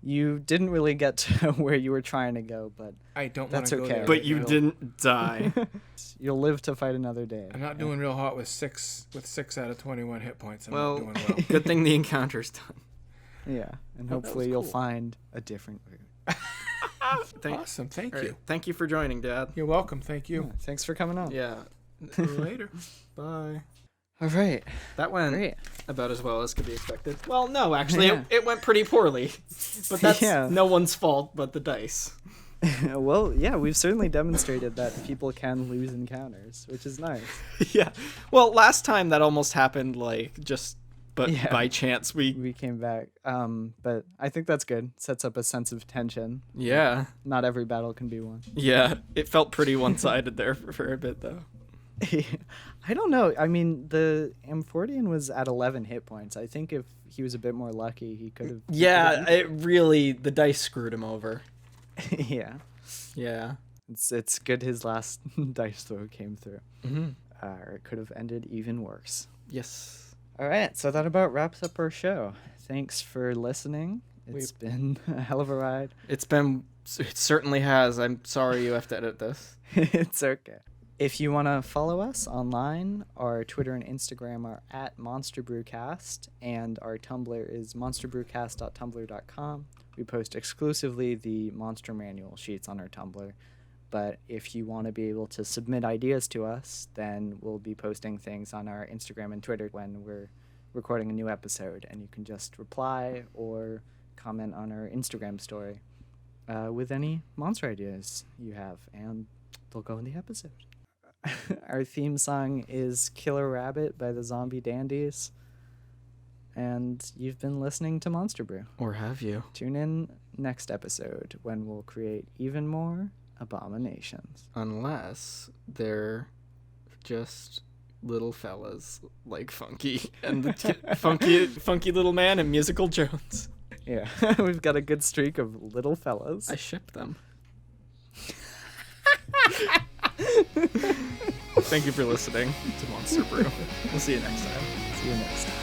Speaker 1: You didn't really get to where you were trying to go, but
Speaker 3: I don't want
Speaker 1: That's
Speaker 3: to go
Speaker 1: okay.
Speaker 3: there.
Speaker 2: But
Speaker 3: right
Speaker 2: you
Speaker 3: now.
Speaker 2: didn't die.
Speaker 1: you'll live to fight another day.
Speaker 3: I'm not doing real hot with 6 out of 21 hit points. I'm
Speaker 2: Well,
Speaker 3: not doing well.
Speaker 2: good thing the encounter's done.
Speaker 1: Yeah, and
Speaker 2: Oh, that was
Speaker 1: hopefully you'll
Speaker 2: cool.
Speaker 1: find a different route.
Speaker 3: Awesome. Thank
Speaker 2: All
Speaker 3: you.
Speaker 2: right, thank you for joining, Dad.
Speaker 3: You're welcome. Thank you.
Speaker 1: Yeah, thanks for coming on.
Speaker 2: Yeah.
Speaker 3: Later.
Speaker 2: Bye.
Speaker 1: All right.
Speaker 2: That went
Speaker 1: Great.
Speaker 2: about as well as could be expected. Well, no, actually,
Speaker 1: Yeah.
Speaker 2: it went pretty poorly. But that's
Speaker 1: Yeah.
Speaker 2: no one's fault but the dice.
Speaker 1: Well, yeah, we've certainly demonstrated that people can lose encounters, which is nice.
Speaker 2: Yeah. Well, last time that almost happened, like, but
Speaker 1: Yeah.
Speaker 2: by chance we...
Speaker 1: We came back, but I think that's good. Sets up a sense of tension.
Speaker 2: Yeah.
Speaker 1: Not every battle can be won.
Speaker 2: Yeah. It felt pretty one-sided there for a bit, though.
Speaker 1: I don't know. I mean, the Amphordion was at 11 hit points. I think if he was a bit more lucky, he could have.
Speaker 2: Yeah, the dice screwed him over.
Speaker 1: Yeah.
Speaker 2: Yeah.
Speaker 1: It's good his last dice throw came through.
Speaker 2: Mm-hmm.
Speaker 1: Or it could have ended even worse.
Speaker 2: Yes.
Speaker 1: All right, so that about wraps up our show. Thanks for listening. It's been a hell of a ride.
Speaker 2: It certainly has. I'm sorry you have to edit this.
Speaker 1: It's okay. If you want to follow us online, our Twitter and Instagram are at Monster Brewcast, and our Tumblr is monsterbrewcast.tumblr.com. We post exclusively the Monster Manual sheets on our Tumblr, but if you want to be able to submit ideas to us, then we'll be posting things on our Instagram and Twitter when we're recording a new episode, and you can just reply or comment on our Instagram story with any monster ideas you have, and they'll go in the episode. Our theme song is Killer Rabbit by the Zombie Dandies. And you've been listening to Monster Brew.
Speaker 2: Or have you?
Speaker 1: Tune in next episode when we'll create even more abominations.
Speaker 2: Unless they're just little fellas like Funky and the funky little man and Musical Jones.
Speaker 1: Yeah, we've got a good streak of little fellas.
Speaker 2: I ship them. Thank you for listening to Monster Brew. We'll see you next time.
Speaker 1: See you next time.